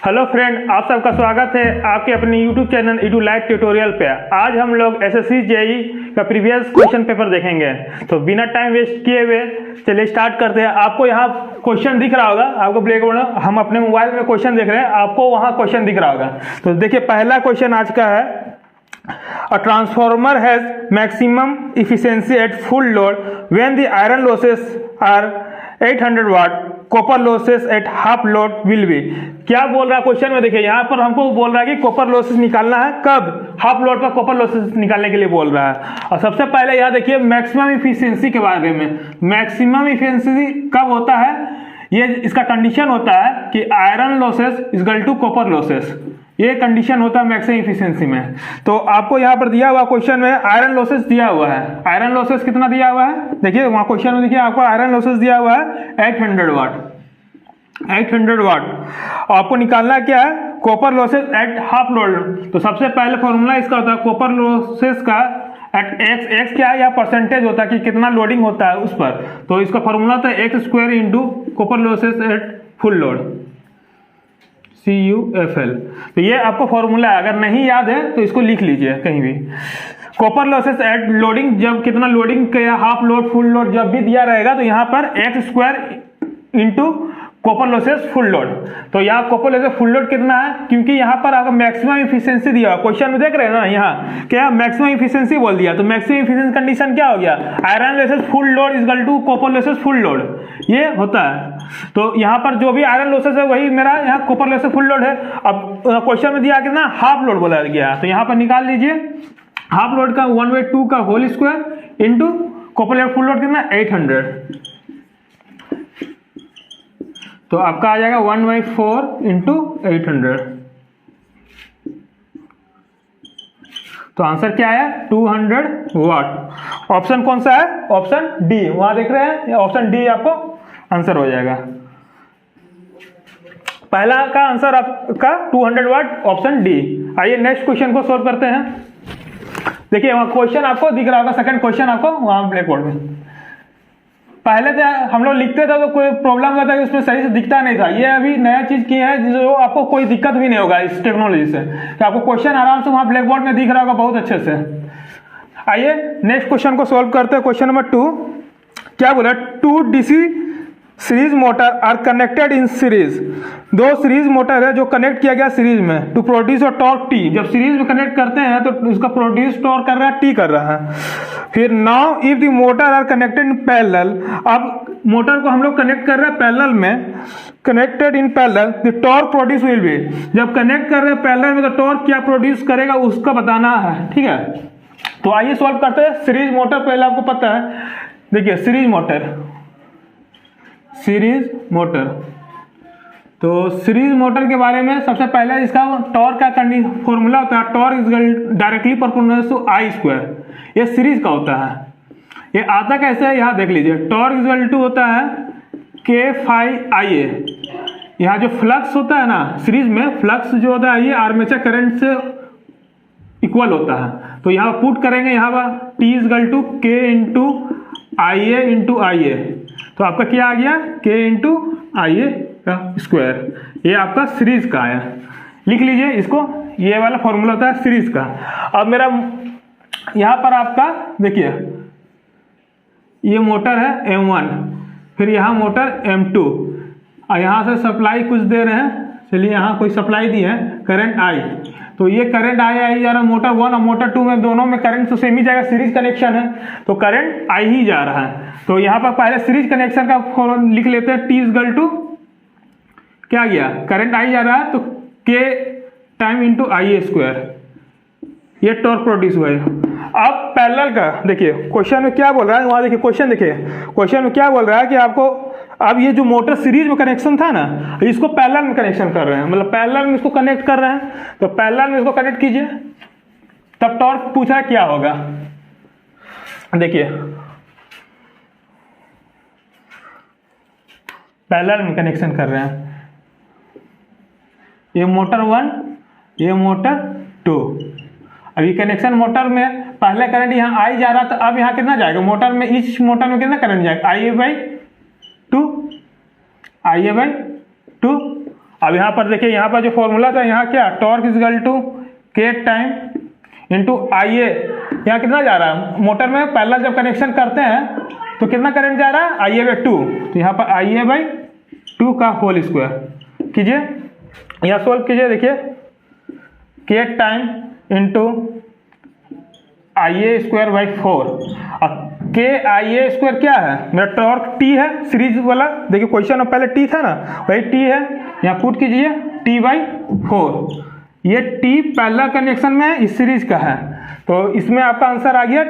Hello friend, आप सबका स्वागत है आपके अपने YouTube channel Edu live tutorial पे। आज हम लोग एसएससी जेई का प्रीवियस क्वेश्चन पेपर देखेंगे। तो बिना टाइम वेस्ट किए हुए चलिए स्टार्ट करते हैं। आपको यहाँ क्वेश्चन दिख रहा होगा, आपको ब्लैक बोर्ड में, हम अपने मोबाइल में क्वेश्चन देख रहे हैं, आपको वहाँ क्वेश्चन दिख रहा होगा। तो देखिए पहला क्वेश्चन आज का है, A transformer has maximum efficiency at full load when the iron losses are 800 watt. Copper losses at half load will be. क्या बोल रहा है क्वेश्चन में? देखिए यहाँ पर हमको बोल रहा है कि कॉपर लॉसेस निकालना है। कब? हाफ लोड पर कॉपर लॉसेस निकालने के लिए बोल रहा है। और सबसे पहले यहाँ देखिए मैक्सिमम इफिशियंसी के बारे में। मैक्सिमम इफिशियंसी कब होता है? ये इसका कंडीशन होता है कि iron losses is equal to copper losses. ये कंडीशन होता है मैक्सिमम इफिशियंसी में। तो आपको यहाँ पर दिया हुआ क्वेश्चन में आयरन लॉसेस दिया हुआ है। आयरन लॉसेस कितना दिया हुआ है? देखिए वहाँ क्वेश्चन में देखिए आपको आयरन लॉसेस दिया हुआ है 800 वाट। 800 वाट। और आपको निकालना क्या है? Copper losses at half load. तो सबसे पहले फॉर्मूला इसका होता है कॉपर लॉसेस का एट एक्स। एक्स क्या है? या परसेंटेज होता है कि कितना लोडिंग होता है उस पर। तो इसका फॉर्मूला होता है x square into copper losses eight full load, CUFL। तो ये आपको फॉर्मूला है, अगर नहीं याद है तो इसको लिख लीजिए कहीं भी। कॉपर लॉसेस एट लोडिंग, जब कितना लोडिंग या हाफ लोड फुल लोड जब भी दिया रहेगा तो यहाँ पर x square into copper losses full load. तो यहाँ कॉपर लॉसेस फुल लोड कितना है? क्योंकि यहाँ पर आपको मैक्सिमम इफिशियंसी दिया हुआ क्वेश्चन में, देख रहे हैं ना, यहाँ क्या मैक्सिमम इफिशियंसी बोल दिया। तो मैक्सिमम इफिशियंसी कंडीशन क्या हो गया? Iron losses full load is equal to copper losses full load. ये होता है। तो यहाँ पर जो भी आयरन लॉसेस है वही मेरा यहाँ कॉपर लॉसेस फुल लोड है। अब क्वेश्चन में दिया कितना? हाफ लोड बोला गया। तो यहाँ पर निकाल लीजिए हाफ लोड का 1/2 का whole square into copper losses full load कितना? 800। तो आपका आ जाएगा 1/4 इंटू 800। तो आंसर क्या है? 200 वाट। ऑप्शन कौन सा है? Option D. वहां देख रहे हैं, ऑप्शन डी आपको आंसर हो जाएगा। पहला का आंसर आपका 200 वाट, ऑप्शन डी। आइए नेक्स्ट क्वेश्चन को सोल्व करते हैं। देखिए वहां क्वेश्चन आपको दिख रहा होगा, सेकंड क्वेश्चन आपको वहां ब्लैक बोर्ड में। पहले तो हम लोग लिखते थे तो कोई प्रॉब्लम होता है, उसमें सही से दिखता नहीं था। ये अभी नया चीज की है जो आपको कोई दिक्कत भी नहीं होगा इस टेक्नोलॉजी से, कि आपको क्वेश्चन आराम से वहां ब्लैक बोर्ड में दिख रहा होगा बहुत अच्छे से। आइए नेक्स्ट क्वेश्चन को सॉल्व करते हैं। क्वेश्चन नंबर 2 क्या बोला? 2 DC series motor are connected in series. दो सीरीज मोटर है जो कनेक्ट किया गया सीरीज में टू प्रोड्यूस और टॉर्क T। जब सीरीज में कनेक्ट करते हैं तो उसका प्रोड्यूस टॉर्क कर रहा है, T कर रहा है। फिर now if the motor are connected in parallel. अब मोटर को हम लोग कनेक्ट कर रहे हैं पैरेलल में, connected in parallel, the torque produce will be. जब कनेक्ट कर रहे हैं पैरेलल में तो टॉर्क क्या प्रोड्यूस करेगा उसका बताना है, ठीक है। तो आइए सॉल्व करते हैं। सीरीज मोटर पहले आपको पता है, देखिए सीरीज मोटर, सीरीज मोटर। तो सीरीज मोटर के बारे में सबसे पहले इसका टॉर्क का फॉर्मूला होता है torque is directly proportional to I square. ये सीरीज का होता है। ये आता कैसे है यहाँ देख लीजिए। टॉर्क इज इक्वल टू होता है K phi IA। यहाँ जो फ्लक्स होता है ना सीरीज में, फ्लक्स जो होता है ये आर्मेचर करंट से इक्वल होता है। तो यहाँ पुट करेंगे, यहाँ पर T is equal to K into IA into IA। तो आपका क्या आ गया? K इंटू IA का स्क्वायर। ये आपका सीरीज का है, लिख लीजिए इसको। ये वाला फॉर्मूला होता है सीरीज का। अब मेरा यहाँ पर आपका देखिए ये मोटर है M1, फिर यहाँ मोटर M2, और यहाँ से सप्लाई कुछ दे रहे हैं। चलिए यहाँ कोई सप्लाई दी है करंट I। तो ये करंट आई जा रहा है मोटर 1 और मोटर 2 में, दोनों में करंट तो सेम ही जाएगा, सीरीज कनेक्शन है तो करंट I ही जा रहा है। तो यहाँ पर पहले सीरीज कनेक्शन का फॉर्मूला लिख लेते हैं। T इज इक्वल टू क्या गया? करंट I जा रहा है तो K time into IA square. ये टॉर्क प्रोड्यूस हुआ है। अब पैरेलल का देखिए क्वेश्चन में क्या बोल रहा है, वहां देखिए क्वेश्चन देखिए, क्वेश्चन में क्या बोल रहा है कि आपको अब ये जो मोटर सीरीज में कनेक्शन था ना, इसको पैरेलल में कनेक्शन कर रहे हैं, मतलब पैरेलल में इसको कनेक्ट कर रहे हैं। तो पैरेलल में इसको कनेक्ट कीजिए, तब टॉर्क पूछा क्या होगा। देखिए पैरेलल में कनेक्शन कर रहे हैं, ये मोटर 1, ये मोटर 2। अभी कनेक्शन मोटर में पहले करंट यहाँ I जा रहा था, अब यहाँ कितना जाएगा मोटर में? इस मोटर में कितना करंट जाएगा? IA/2, IA/2। अब यहाँ पर देखिए, यहाँ पर जो फॉर्मूला था, यहाँ क्या, टॉर्क इज इक्वल टू के टाइम इंटू आई ए। यहाँ कितना जा रहा है मोटर में, पहला जब कनेक्शन करते हैं तो कितना करंट जा रहा है, आई ए बाई 2, तो यहाँ पर आई ए बाई 2 का होल स्क्वायर कीजिए, यहाँ सोल्व कीजिए। देखिए के time into I A square by 4, और के आई ए स्क्वायर क्या है, मेरा टॉर्क टी है सीरीज वाला। देखिए क्वेश्चन में पहले टी था ना, वही टी है, यहाँ पुट कीजिए टी बाई 4। ये टी पहला कनेक्शन में इस सीरीज का है, तो इसमें आपका आंसर आ गया।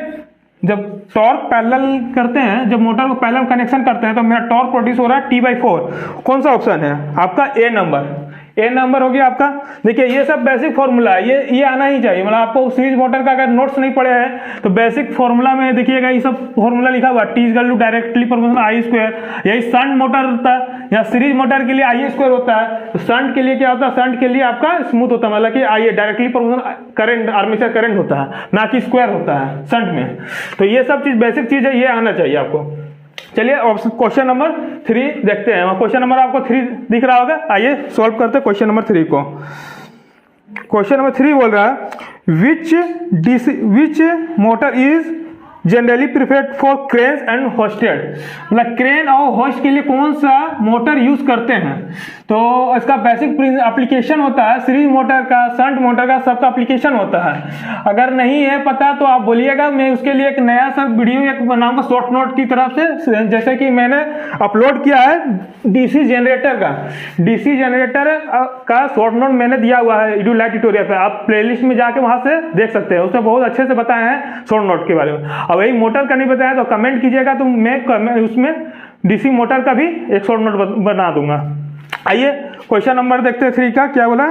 जब टॉर्क पैरेलल करते हैं, जब मोटर को पैरेलल कनेक्शन करते हैं, तो मेरा टॉर्क प्रोड्यूस हो रहा है टी बाई 4। कौन सा ऑप्शन है आपका, ए नंबर, ए नंबर हो गया आपका। देखिए ये सब बेसिक फॉर्मूला है, ये आना ही चाहिए। मतलब आपको सीरीज मोटर का अगर नोट्स नहीं पड़े हैं तो बेसिक फॉर्मूला में देखिएगा ये सब फॉर्मूला लिखा हुआ, T equal to directly proportional I square. यही शंट मोटर होता है, या सीरीज मोटर के लिए आई स्क्वायर होता है, तो शंट के लिए क्या होता है, शंट के लिए आपका स्मूथ होता है, मतलब कि I directly proportional current, armature current होता है, ना कि स्क्वायर होता है शंट में। तो ये सब चीज बेसिक चीज है, ये आना चाहिए आपको। चलिए क्वेश्चन नंबर 3 देखते हैं। क्वेश्चन नंबर आपको 3 दिख रहा होगा, आइए सॉल्व करते हैं क्वेश्चन नंबर 3 को। क्वेश्चन नंबर 3 बोल रहा है which motor is generally preferred for crane and hoisted. मतलब क्रेन और होस्ट के लिए कौन सा मोटर यूज करते हैं, तो इसका बेसिक एप्लीकेशन होता है सीरीज मोटर का, शंट मोटर का, सबका एप्लीकेशन होता है। अगर नहीं है पता तो आप बोलिएगा, मैं उसके लिए एक नया सा वीडियो एक बनाऊंगा शॉर्ट नोट की तरफ से, जैसे कि मैंने अपलोड किया है डीसी जनरेटर का, डीसी जनरेटर का शॉर्ट नोट मैंने दिया हुआ है EduLite ट्यूटोरियल पे, आप प्लेलिस्ट में जाके वहां से देख सकते हैं, उसमें बहुत अच्छे से बताया है शॉर्ट नोट के बारे में। अब वही मोटर का नहीं बताया तो कमेंट कीजिएगा, तो मैं उसमें डीसी मोटर का भी एक शॉर्ट नोट बना दूंगा। आइए क्वेश्चन नंबर देखते हैं 3 का, क्या बोला।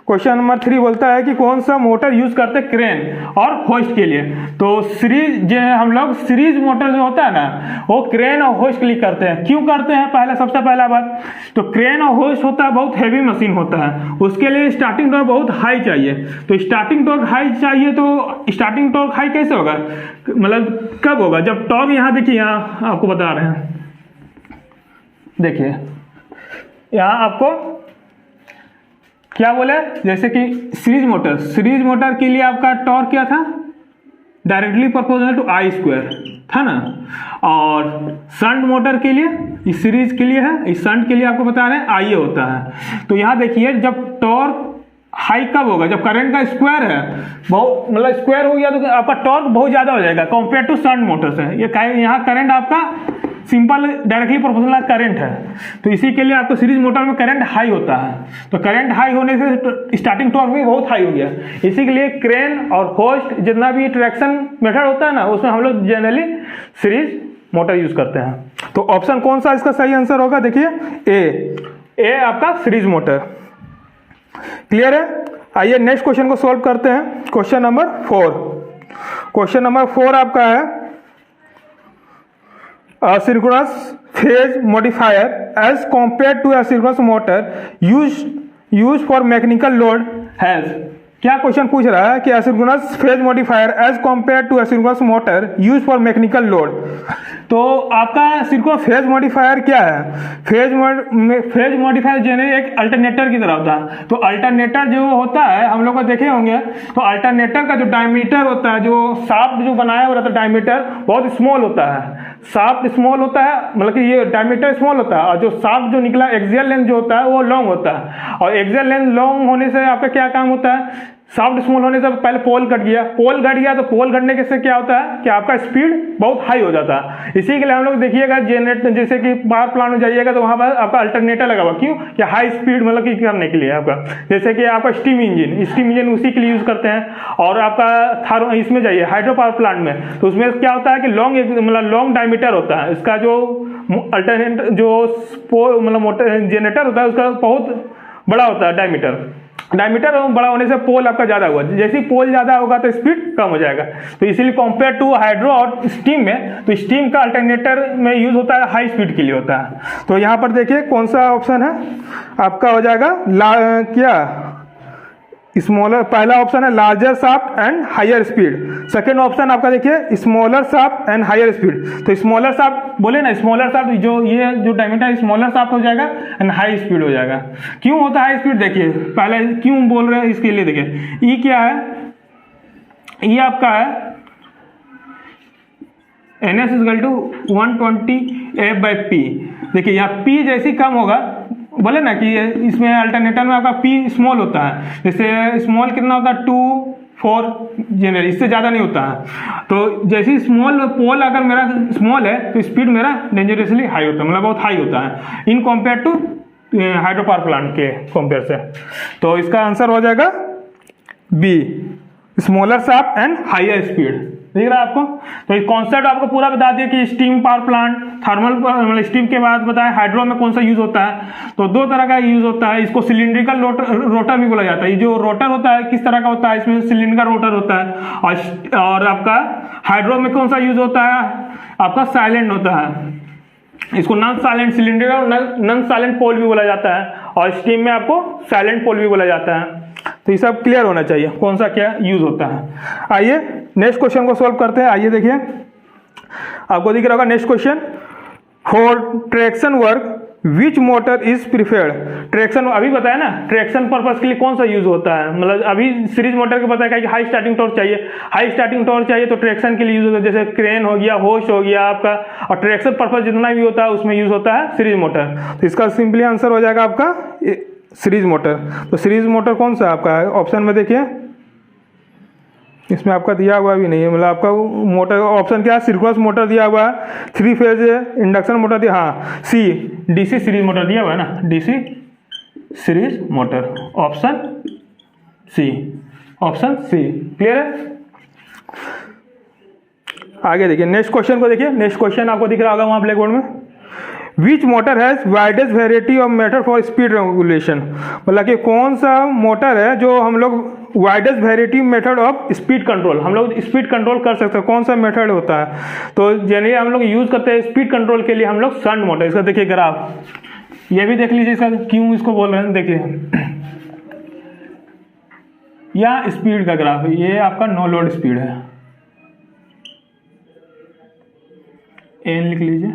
क्वेश्चन नंबर 3 बोलता है कि कौन सा मोटर यूज करते हैं क्रेन और होस्ट के लिए। तो सीरीज जो हम लोग सीरीज मोटर जो होता है ना, वो क्रेन और होस्ट के लिए करते हैं। क्यों करते हैं, पहले सबसे पहला बात तो क्रेन और होस्ट होता है बहुत हैवी मशीन होता है, उसके लिए स्टार्टिंग टॉर्क बहुत हाई चाहिए। तो स्टार्टिंग टॉर्क हाई चाहिए, तो स्टार्टिंग टॉर्क हाई कैसे होगा, मतलब कब होगा, जब टॉर्क, यहाँ देखिए, यहाँ आपको बता रहे हैं, देखिए यहाँ आपको क्या बोले, जैसे कि सीरीज मोटर के लिए आपका टॉर्क क्या था, directly proportional to I square था ना। और शंट मोटर के लिए, इस सीरीज के लिए है, इस शंट के लिए आपको बता रहे हैं आई होता है। तो यहाँ देखिए जब टॉर्क हाई कब होगा, जब करंट का स्क्वायर है, बहुत मतलब स्क्वायर हो गया तो आपका टॉर्क बहुत ज्यादा हो जाएगा कंपेयर टू शंट मोटर से। ये यहाँ करंट आपका सिंपल डायरेक्टली प्रोपोर्शनल करंट है, तो इसी के लिए आपको सीरीज मोटर में करंट हाई होता है। तो करंट हाई होने से स्टार्टिंग टॉर्क भी बहुत हाई हो गया। इसी के लिए क्रेन और होस्ट जितना भी ट्रैक्शन मेथड होता है ना, उसमें हम लोग जनरली सीरीज मोटर यूज करते हैं। तो ऑप्शन कौन सा इसका सही आंसर होगा, देखिए ए आपका सीरीज मोटर। क्लियर है। आइए नेक्स्ट क्वेश्चन को सॉल्व करते हैं। Question number 4। क्वेश्चन नंबर 4 आपका है asynchronous phase modifier as compared to asynchronous motor used for mechanical load has। क्या क्वेश्चन पूछ रहा है कि asynchronous phase modifier as compared to asynchronous motor used for mechanical load। तो आपका synchronous phase modifier क्या है, फेज मॉडिफायर जनरली एक अल्टरनेटर की तरह होता है। तो अल्टरनेटर जो होता है हम लोग को देखे होंगे, तो अल्टरनेटर का जो डायमीटर होता है, जो शाफ्ट जो बनाया हुआ रहता है, डायमीटर बहुत स्मॉल होता है, शाफ्ट स्मॉल होता है, मतलब कि ये डायमीटर स्मॉल होता है, और जो शाफ्ट जो निकला एक्सियल लेंथ जो होता है वो लॉन्ग होता है। और एक्सियल लेंथ लॉन्ग होने से आपका क्या काम होता है, शाफ्ट स्मॉल होने से पहले पोल कट गया, तो पोल कटने के से क्या होता है कि आपका स्पीड बहुत हाई हो जाता है। इसी के लिए हम लोग देखिएगा जनरेटर, जैसे कि पावर प्लांट में जाइएगा तो वहां पर आपका अल्टरनेटर लगा हुआ, क्यों कि हाई स्पीड मतलब कि करने के लिए आपका, जैसे कि आपका स्टीम इंजन उसी के लिए यूज करते हैं। और आपका इसमें जाइए हाइड्रो पावर प्लांट में, तो उसमें क्या होता है कि लॉन्ग डायमीटर होता है, इसका जो अल्टरनेटर जो मतलब मोटर जनरेटर होता है उसका बहुत बड़ा होता है डायमीटर बड़ा होने से पोल आपका ज्यादा हुआ, जैसे ही पोल ज्यादा होगा तो स्पीड कम हो जाएगा। तो इसीलिए कंपेयर टू हाइड्रो और स्टीम में, तो स्टीम का अल्टरनेटर में यूज होता है हाई स्पीड के लिए होता है। तो यहाँ पर देखिए कौन सा ऑप्शन है आपका हो जाएगा क्या स्मॉलर, पहला ऑप्शन है larger shaft and higher speed. Second option आपका देखिए smaller shaft and higher speed. तो स्मॉलर शाफ्ट बोले ना, स्मॉलर शाफ्ट जो ये जो डायमीटर है स्मॉलर शाफ्ट हो जाएगा एंड हाई स्पीड हो जाएगा। क्यों होता है हाई स्पीड, देखिए पहले क्यों बोल रहे हैं इसके लिए। देखिए ई क्या है, ई आपका है NS इक्वल टू 120F/P। देखिए यहाँ P जैसी कम होगा, बोले ना कि इसमें अल्टरनेटर में आपका P स्मॉल होता है, जैसे स्मॉल कितना होता है 2-4 जनरली, इससे ज़्यादा नहीं होता है। तो जैसे स्मॉल पोल अगर मेरा स्मॉल है तो स्पीड मेरा डेंजरसली हाई होता है, मतलब बहुत हाई होता है in compare to hydro power plant के कॉम्पेयर से। तो इसका आंसर हो जाएगा B, smaller shaft and higher speed. दिख रहा है आपको। तो इस कॉन्सेप्ट आपको पूरा बता दिया कि स्टीम पावर प्लांट, थर्मल मतलब स्टीम के बाद बताया हाइड्रो में कौन सा यूज होता है। तो दो तरह का यूज होता है, इसको सिलिंड्रिकल रोटर भी बोला जाता है। ये जो रोटर होता है किस तरह का होता है, इसमें सिलिंड्रिकल रोटर होता है। और आपका हाइड्रो में कौन सा यूज होता है, आपका साइलेंट होता है। इसको नॉन साइलेंट सिलिंड्रिकल और नॉन साइलेंट पोल भी बोला जाता है, और स्टीम में आपको साइलेंट पोल भी बोला जाता है। तो ये सब क्लियर होना चाहिए कौन सा क्या यूज होता है। आइए नेक्स्ट क्वेश्चन को सॉल्व करते हैं। आइए देखिए, आपको दिख रहा होगा next question, for traction work which motor is preferred. Traction अभी बताया ना, ट्रैक्शन पर्पस के लिए कौन सा यूज होता है, मतलब अभी सीरीज मोटर के पता है कि हाई स्टार्टिंग टॉर्क चाहिए, हाई स्टार्टिंग टॉर्क चाहिए तो ट्रैक्शन के लिए यूज होता है, जैसे क्रेन हो गया, होश हो गया आपका। और ट्रैक्शन पर्पस जितना भी होता है उसमें यूज होता है सीरीज मोटर। तो इसका सिंपली आंसर हो जाएगा आपका सीरीज मोटर। तो सीरीज मोटर कौन सा आपका है, ऑप्शन में देखिए इसमें आपका दिया हुआ भी नहीं है, मतलब आपका मोटर ऑप्शन क्या है, सर्कुलर मोटर दिया हुआ है, 3 फेज इंडक्शन मोटर दिया, हाँ सी डीसी सीरीज मोटर दिया हुआ है ना, DC series motor, option C, option C. Clear है। आगे देखिए नेक्स्ट क्वेश्चन को देखिए, नेक्स्ट क्वेश्चन आपको दिख रहा होगा वहाँ ब्लैक बोर्ड में, which motor has widest variety of method for speed regulation. मतलब कि कौन सा मोटर है जो हम लोग widest variety method of speed control, हम लोग स्पीड कंट्रोल कर सकते हैं, कौन सा मेथड होता है। तो जनरली हम लोग यूज करते हैं स्पीड कंट्रोल के लिए हम लोग शंट मोटर। इसका देखिए ग्राफ, ये भी देख लीजिए इसका क्यों इसको बोल रहे हैं। देखिए यह स्पीड का ग्राफ है, ये आपका नो लोड स्पीड है, एन लिख लीजिए।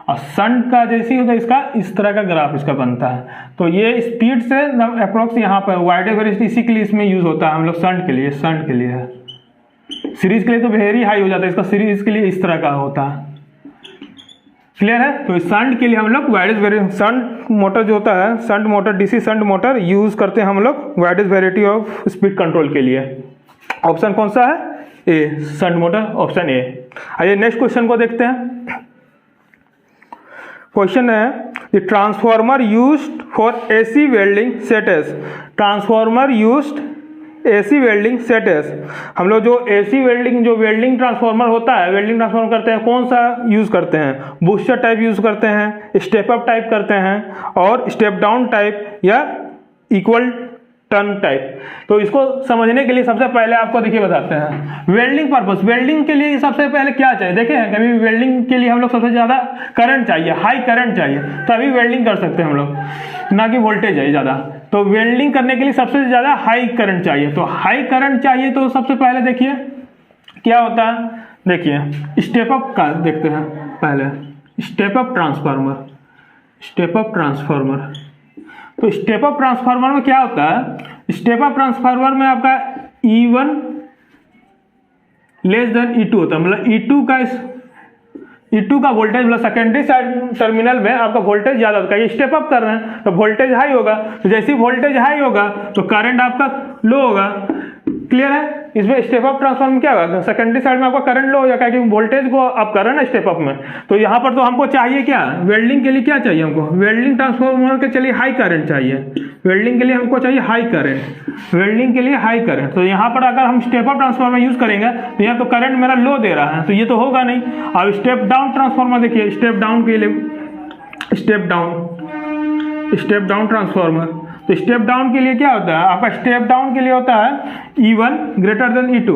और शंट का जैसे होता है इसका इस तरह का ग्राफ इसका बनता है। तो ये स्पीड से अप्रोक्स यहाँ पर वाइड वेरिएटी इसी के लिए इसमें यूज होता है हम लोग शंट के लिए, शंट के लिए है। सीरीज के लिए तो वेरी हाई हो जाता है, इसका सीरीज के लिए इस तरह का होता है। क्लियर है। तो शंट के लिए हम लोग वाइडेस्ट वेरिएटी शंट मोटर जो होता है, shunt motor DC shunt motor use करते हैं हम लोग widest variety of speed control के लिए। ऑप्शन कौन सा है, ए शंट मोटर, ऑप्शन ए। आइए नेक्स्ट क्वेश्चन को देखते हैं। क्वेश्चन है the transformer used for AC welding sets. Transformer used AC welding sets, हम लोग जो एसी वेल्डिंग जो वेल्डिंग ट्रांसफॉर्मर होता है, वेल्डिंग ट्रांसफॉर्मर करते हैं, कौन सा यूज करते हैं, बूस्टर टाइप यूज करते हैं, स्टेप अप टाइप करते हैं, और स्टेप डाउन टाइप या इक्वल टर्न टाइप। तो इसको समझने के लिए सबसे पहले आपको देखिए बताते हैं वेल्डिंग पर्पस। वेल्डिंग के लिए सबसे पहले क्या चाहिए, देखें कभी वेल्डिंग के लिए हम लोग सबसे ज़्यादा करंट चाहिए, हाई करंट चाहिए, तभी वेल्डिंग कर सकते हैं हम लोग, ना कि वोल्टेज है ज़्यादा। तो वेल्डिंग करने के लिए सबसे ज़्यादा हाई करंट चाहिए। तो हाई करंट चाहिए तो सबसे पहले देखिए क्या होता है, देखिए स्टेप अप का देखते हैं पहले, step up transformer, step up transformer. तो स्टेप अप ट्रांसफार्मर में क्या होता है, स्टेप अप ट्रांसफार्मर में आपका E1 लेस देन E2 होता है, मतलब E2 का वोल्टेज मतलब सेकेंडरी साइड टर्मिनल में आपका वोल्टेज ज़्यादा होता है। ये स्टेप अप कर रहे हैं तो वोल्टेज हाई होगा, तो जैसे ही वोल्टेज हाई होगा तो करंट आपका लो होगा। क्लियर है। इसमें स्टेप अप ट्रांसफार्मर में क्या होगा, सेकेंडरी साइड में आपका करंट लो हो जाएगा क्योंकि वोल्टेज को आप कर रहे हैं ना स्टेप अप में। तो यहाँ पर तो हमको चाहिए क्या, वेल्डिंग के लिए क्या चाहिए हमको, वेल्डिंग ट्रांसफार्मर के चलिए हाई करंट चाहिए, वेल्डिंग के लिए हमको चाहिए हाई करंट, वेल्डिंग के लिए हाई करंट। तो यहाँ पर अगर हम स्टेप अप ट्रांसफार्मर यूज करेंगे तो यहाँ तो करंट मेरा लो दे रहा है, तो ये तो होगा नहीं। अब स्टेप डाउन ट्रांसफार्मर देखिए, स्टेप डाउन के लिए स्टेप डाउन ट्रांसफार्मर। तो स्टेप डाउन के लिए क्या होता है आपका, स्टेप डाउन के लिए होता है E1 ग्रेटर देन E2,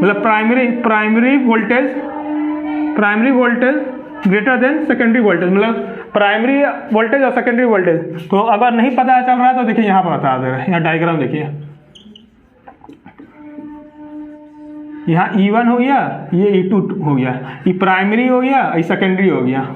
मतलब primary voltage greater than secondary voltage, मतलब प्राइमरी वोल्टेज और सेकेंडरी वोल्टेज। तो अगर नहीं पता चल रहा है तो देखिए यहाँ पर बता दे रहा है, यहाँ डायग्राम देखिए, यहाँ E1 हो गया, ये E2 हो गया, ये प्राइमरी हो गया, ये सेकेंडरी हो गया।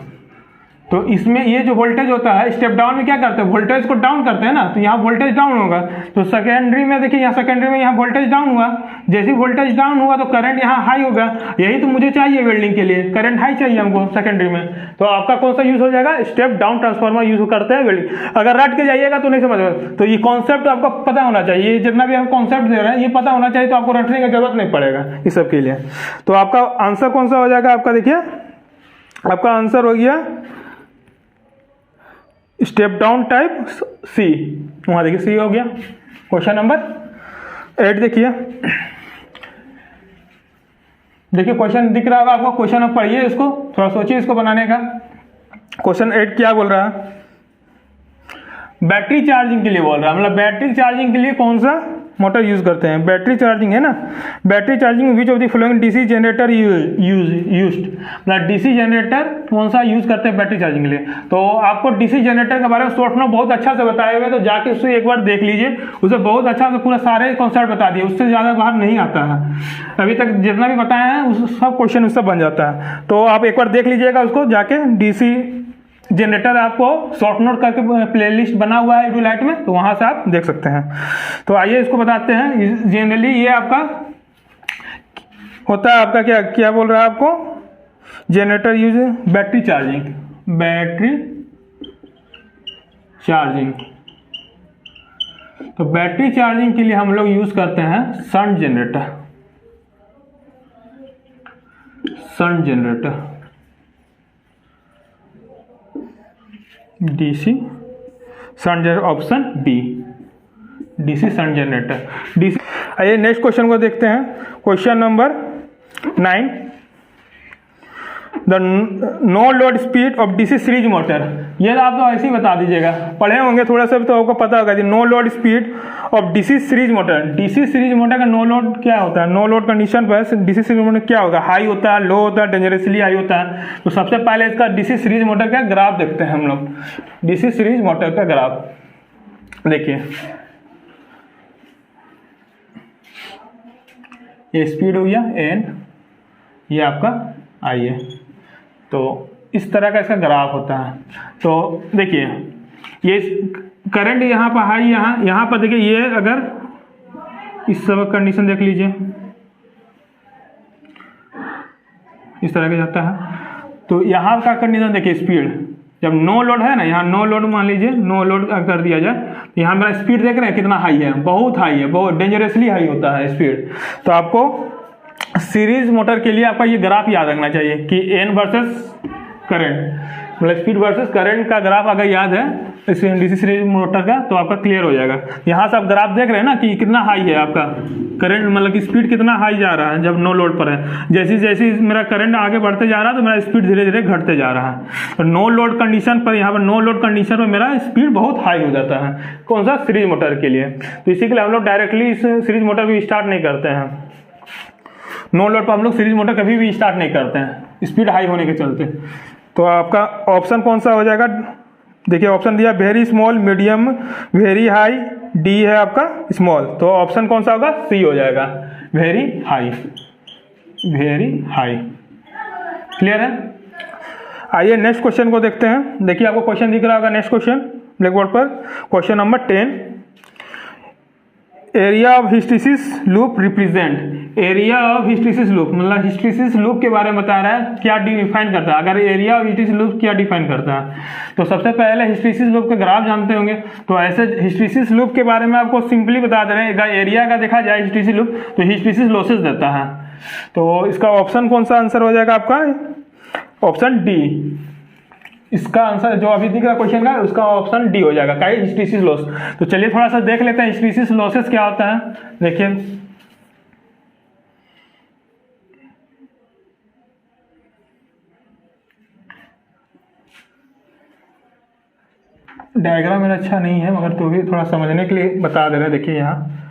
तो इसमें ये जो वोल्टेज होता है स्टेप डाउन में क्या करते हैं, वोल्टेज को डाउन करते हैं ना, तो यहाँ वोल्टेज डाउन होगा। तो सेकेंडरी में देखिए, यहाँ सेकेंडरी में यहाँ वोल्टेज डाउन हुआ, जैसे ही वोल्टेज डाउन हुआ तो करंट यहाँ हाई होगा। यही तो मुझे चाहिए वेल्डिंग के लिए, करंट हाई चाहिए हमको सेकेंडरी में। तो आपका कौन सा यूज हो जाएगा, स्टेप डाउन ट्रांसफार्मर यूज करते हैं वेल्डिंग। अगर रट के जाइएगा तो नहीं समझ, तो ये कॉन्सेप्ट आपको पता होना चाहिए। ये जितना भी हम कॉन्सेप्ट दे रहे हैं ये पता होना चाहिए, तो आपको रटने की जरूरत नहीं पड़ेगा इस सब के लिए। तो आपका आंसर कौन सा हो जाएगा, आपका देखिए आपका आंसर हो गया स्टेप डाउन टाइप सी, वहां देखिए सी हो गया। क्वेश्चन नंबर 8 देखिए क्वेश्चन दिख रहा होगा आपको, क्वेश्चन आप पढ़िए इसको, थोड़ा सोचिए इसको बनाने का। क्वेश्चन 8 क्या बोल रहा है, बैटरी चार्जिंग के लिए बोल रहा है, मतलब बैटरी चार्जिंग के लिए कौन सा मोटर यूज करते हैं, बैटरी चार्जिंग है ना। Battery charging which of the following DC generator used, मतलब डीसी जनरेटर कौन सा यूज करते हैं बैटरी चार्जिंग के लिए। तो आपको डीसी जनरेटर के बारे में शॉर्ट में बहुत अच्छा से बताए हुए, तो जाके उससे एक बार देख लीजिए, उसे बहुत अच्छा से पूरा सारे कॉन्सेप्ट बता दिए, उससे ज़्यादा बाहर नहीं आता है। अभी तक जितना भी बताए हैं उस सब क्वेश्चन उससे बन जाता है। तो आप एक बार देख लीजिएगा उसको जाके, डीसी जनरेटर आपको शॉर्ट नोट करके प्लेलिस्ट बना हुआ है यूट्यूब में, तो वहां से आप देख सकते हैं। तो आइए इसको बताते हैं। जनरली ये आपका होता है, आपका क्या क्या बोल रहा है आपको, generator use battery charging, battery charging. तो बैटरी चार्जिंग के लिए हम लोग यूज करते हैं shunt generator, shunt generator DC shunt generator, option B DC shunt generator DC. आइए नेक्स्ट क्वेश्चन को देखते हैं। Question number 9, the no load speed of DC series motor. ये आप तो ऐसे ही बता दीजिएगा, पढ़े होंगे थोड़ा सा तो आपको पता होगा। No load speed of DC series motor, DC series motor का नो लोड क्या होता है, नो लोड कंडीशन पर डीसी सीरीज मोटर क्या होगा, हाई होता है, लो होता है, डेंजरसली हाई होता है। तो सबसे पहले इसका डीसी सीरीज मोटर का ग्राफ देखते हैं हम लोग। डीसी सीरीज मोटर का ग्राफ देखिए, ये स्पीड हो गया एन, ये आपका आई है। तो इस तरह का इसका ग्राफ होता है। तो देखिए ये करंट यहाँ पर हाई, यहाँ पर देखिए, ये अगर इस सब कंडीशन देख लीजिए, इस तरह का जाता है। तो यहाँ का कंडीशन देखिए, स्पीड जब नो लोड है ना, यहाँ नो लोड मान लीजिए, नो लोड कर दिया जाए, तो यहाँ मेरा स्पीड देख रहे हैं कितना हाई है, बहुत हाई है, बहुत डेंजरसली हाई होता है स्पीड। तो आपको सीरीज मोटर के लिए आपका ये ग्राफ याद रखना चाहिए कि एन वर्सेस करंट, मतलब स्पीड वर्सेस करंट का ग्राफ अगर याद है इस डीसी सीरीज मोटर का, तो आपका क्लियर हो जाएगा। यहाँ से आप ग्राफ देख रहे हैं ना कि कितना हाई है आपका करंट, मतलब कि स्पीड कितना हाई जा रहा है जब नो लोड पर है। जैसे जैसे मेरा करंट आगे बढ़ते जा रहा है तो मेरा स्पीड धीरे धीरे घटते जा रहा है। तो नो लोड कंडीशन पर, यहाँ पर नो लोड कंडीशन में मेरा स्पीड बहुत हाई हो जाता है, कौन सा, सीरीज मोटर के लिए। तो इसी के लिए हम लोग डायरेक्टली इस सीरीज मोटर को स्टार्ट नहीं करते हैं, नो लोड पर हम लोग सीरीज मोटर कभी भी स्टार्ट नहीं करते हैं स्पीड हाई होने के चलते। तो आपका ऑप्शन कौन सा हो जाएगा, देखिए ऑप्शन दिया very small, medium, very high, D है आपका स्मॉल। तो ऑप्शन कौन सा होगा, सी हो जाएगा, very high, very high. Clear है। आइए नेक्स्ट क्वेश्चन को देखते हैं। देखिए आपको क्वेश्चन दिख रहा होगा, नेक्स्ट क्वेश्चन ब्लैक बोर्ड पर, question number 10, area of hysteresis loop represent. Area of hysteresis loop, मतलब हिस्टैरिसीस लूप के बारे में बता रहा है, क्या डिफाइन करता है। अगर एरिया ऑफ हिस्टैरिसीस लूप क्या डिफाइन करता है, तो सबसे पहले हिस्टैरिसीस लूप के ग्राफ जानते होंगे। तो ऐसे हिस्टैरिसीस लूप के बारे में आपको सिंपली बता दे रहे हैं, अगर एरिया का देखा जाए हिस्टैरिसीस लूप तो हिस्टैरिसीस लॉसेस देता है। तो इसका ऑप्शन कौन सा आंसर हो जाएगा आपका, ऑप्शन डी। इसका आंसर जो अभी दिख रहा है क्वेश्चन का, उसका ऑप्शन डी हो जाएगा, क्या है, हिस्टैरिसीस लॉस। तो चलिए थोड़ा सा देख लेते हैं हिस्टैरिसीस लॉसेस क्या होता है। देखिए डायग्राम मेरा अच्छा नहीं है, मगर तो भी थोड़ा समझने के लिए बता दे रहे हैं। देखिए यहाँ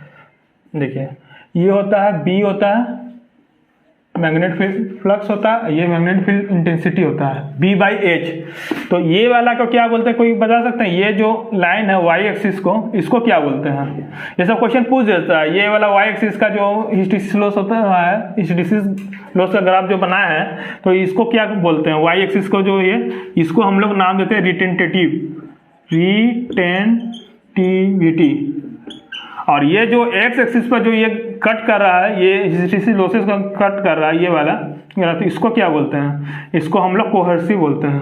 देखिए, ये होता है, बी होता है मैग्नेटिक फील्ड फ्लक्स होता है, ये मैग्नेटिक फील्ड इंटेंसिटी होता है B/H। तो ये वाला को क्या बोलते हैं, कोई बता सकते हैं? ये जो लाइन है y एक्सिस को, इसको क्या बोलते हैं? ये सब क्वेश्चन पूछ देता है। ये वाला y एक्सिस का जो हिस्टैरिसीस लॉस होता है, हिस्टैरिसीस लॉस का ग्राफ जो बनाया है, तो इसको क्या बोलते हैं? y एक्सिस को जो ये, इसको हम लोग नाम देते हैं रिटेंटिविटी। और ये जो x एक्सिस पर जो ये कट कर रहा है, ये हिस्टैरिसीस लॉसेस का कट कर रहा है, ये वाला ग्राफ, इसको क्या बोलते हैं? इसको हम लोग कोहर्सिव बोलते हैं,